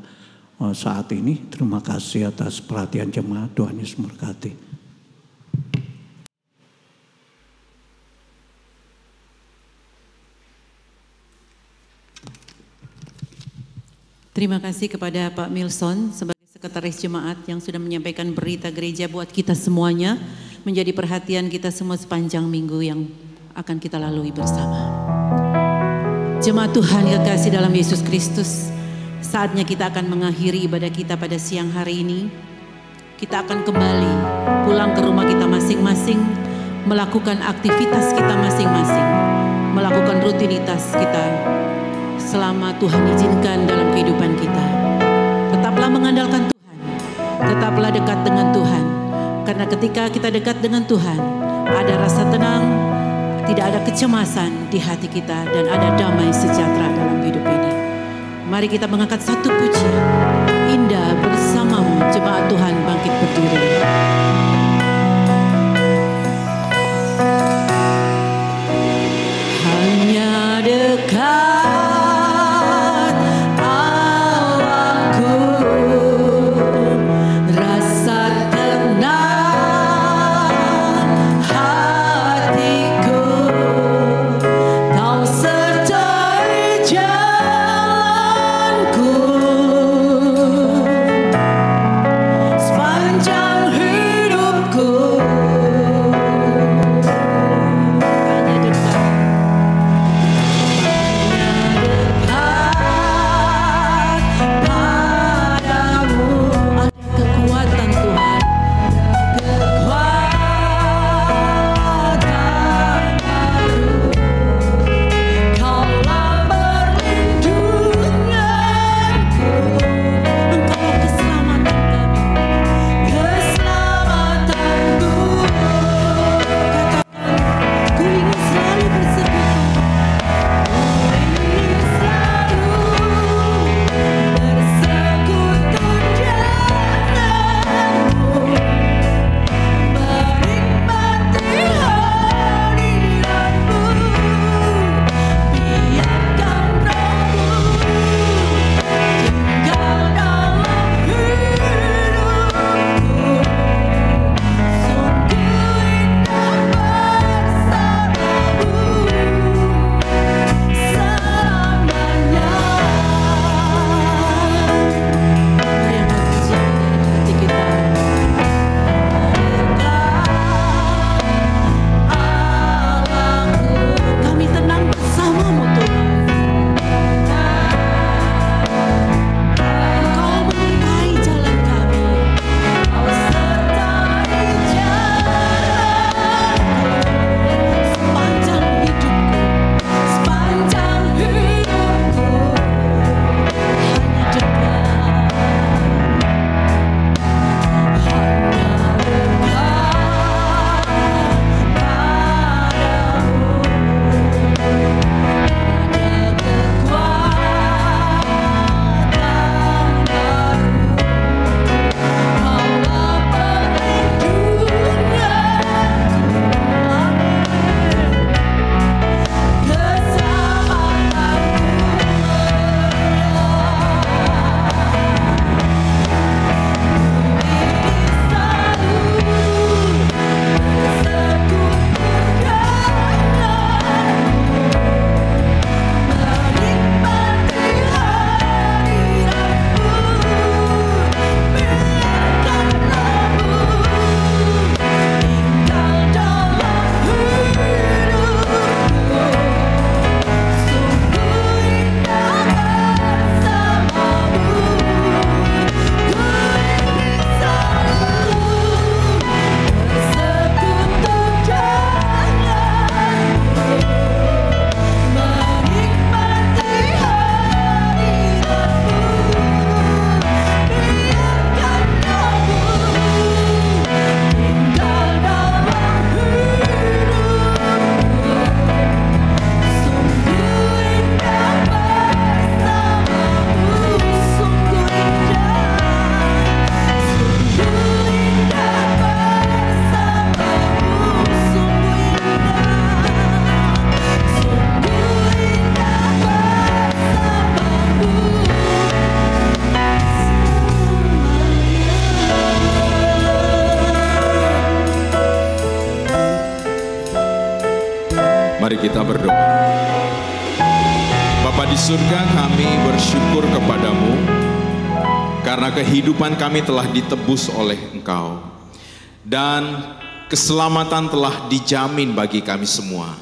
saat ini. Terima kasih atas perhatian jemaat. Tuhan Yesus memberkati. Terima kasih kepada Pak Milson sebagai sekretaris jemaat yang sudah menyampaikan berita gereja buat kita semuanya, menjadi perhatian kita semua sepanjang minggu yang akan kita lalui bersama. Jemaat Tuhan yang kekasih dalam Yesus Kristus, saatnya kita akan mengakhiri ibadah kita pada siang hari ini. Kita akan kembali pulang ke rumah kita masing-masing, melakukan aktivitas kita masing-masing, melakukan rutinitas kita selama Tuhan izinkan dalam kehidupan kita. Tetaplah mengandalkan Tuhan, tetaplah dekat dengan Tuhan, karena ketika kita dekat dengan Tuhan, ada rasa tenang, tidak ada kecemasan di hati kita, dan ada damai sejahtera dalam hidup ini. Mari kita mengangkat satu pujian indah bersamamu. Jemaat Tuhan bangkit berdiri. Hanya dekat Sepanjang hidup Mari kita berdoa. Bapa di surga, kami bersyukur kepadamu karena kehidupan kami telah ditebus oleh Engkau dan keselamatan telah dijamin bagi kami semua.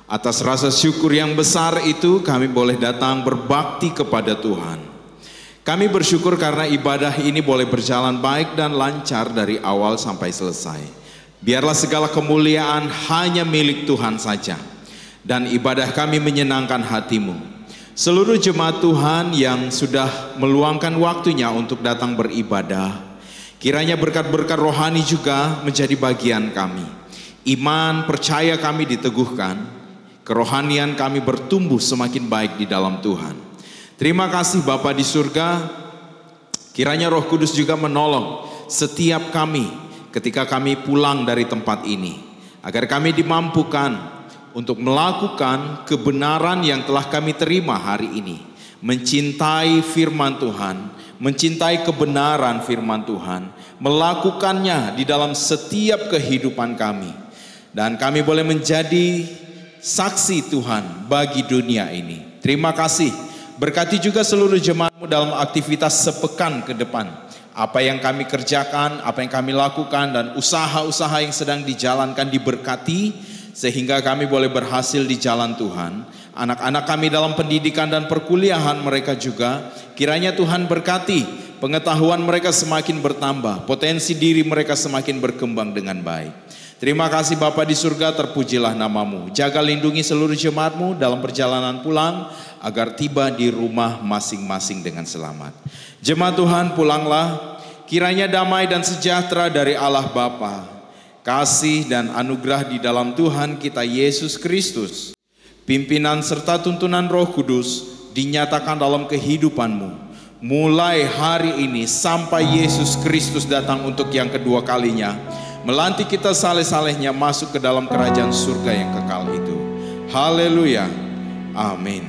Atas rasa syukur yang besar itu kami boleh datang berbakti kepada Tuhan. Kami bersyukur karena ibadah ini boleh berjalan baik dan lancar dari awal sampai selesai. Biarlah segala kemuliaan hanya milik Tuhan saja dan ibadah kami menyenangkan hati-Mu. Seluruh jemaat Tuhan yang sudah meluangkan waktunya untuk datang beribadah, kiranya berkat-berkat rohani juga menjadi bagian kami. Iman, percaya kami diteguhkan, kerohanian kami bertumbuh semakin baik di dalam Tuhan. Terima kasih Bapa di surga, kiranya Roh Kudus juga menolong setiap kami ketika kami pulang dari tempat ini, agar kami dimampukan untuk melakukan kebenaran yang telah kami terima hari ini, mencintai firman Tuhan, mencintai kebenaran firman Tuhan, melakukannya di dalam setiap kehidupan kami, dan kami boleh menjadi saksi Tuhan bagi dunia ini. Terima kasih. Berkati juga seluruh jemaat-Mu dalam aktivitas sepekan ke depan. Apa yang kami kerjakan, apa yang kami lakukan, dan usaha-usaha yang sedang dijalankan diberkati, sehingga kami boleh berhasil di jalan Tuhan. Anak-anak kami dalam pendidikan dan perkuliahan mereka juga, kiranya Tuhan berkati, pengetahuan mereka semakin bertambah, potensi diri mereka semakin berkembang dengan baik. Terima kasih Bapa di surga, terpujilah nama-Mu. Jaga lindungi seluruh jemaat-Mu dalam perjalanan pulang, agar tiba di rumah masing-masing dengan selamat. Jemaat Tuhan, pulanglah, kiranya damai dan sejahtera dari Allah Bapa, kasih dan anugerah di dalam Tuhan kita Yesus Kristus, pimpinan serta tuntunan Roh Kudus dinyatakan dalam kehidupan-Mu, mulai hari ini sampai Yesus Kristus datang untuk yang kedua kalinya, melantik kita saleh-salehnya masuk ke dalam kerajaan surga yang kekal itu. Haleluya. Amin.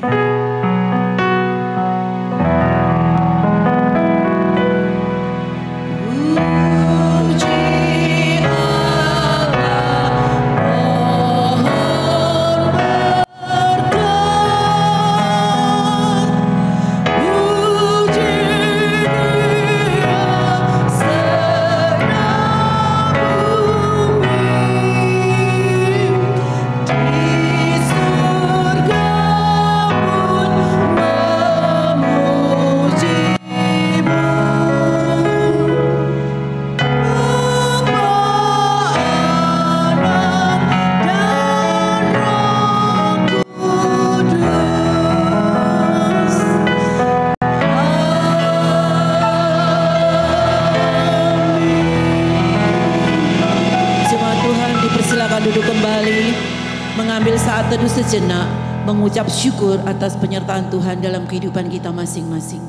Teduh sejenak, mengucap syukur atas penyertaan Tuhan dalam kehidupan kita masing-masing.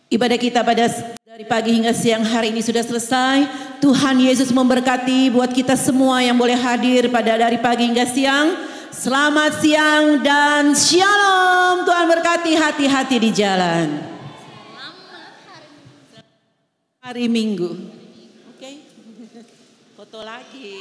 Ibadah kita pada dari pagi hingga siang hari ini sudah selesai. Tuhan Yesus memberkati buat kita semua yang boleh hadir pada dari pagi hingga siang. Selamat siang dan shalom. Tuhan berkati, hati-hati di jalan. Hari Minggu. Oke. Foto lagi.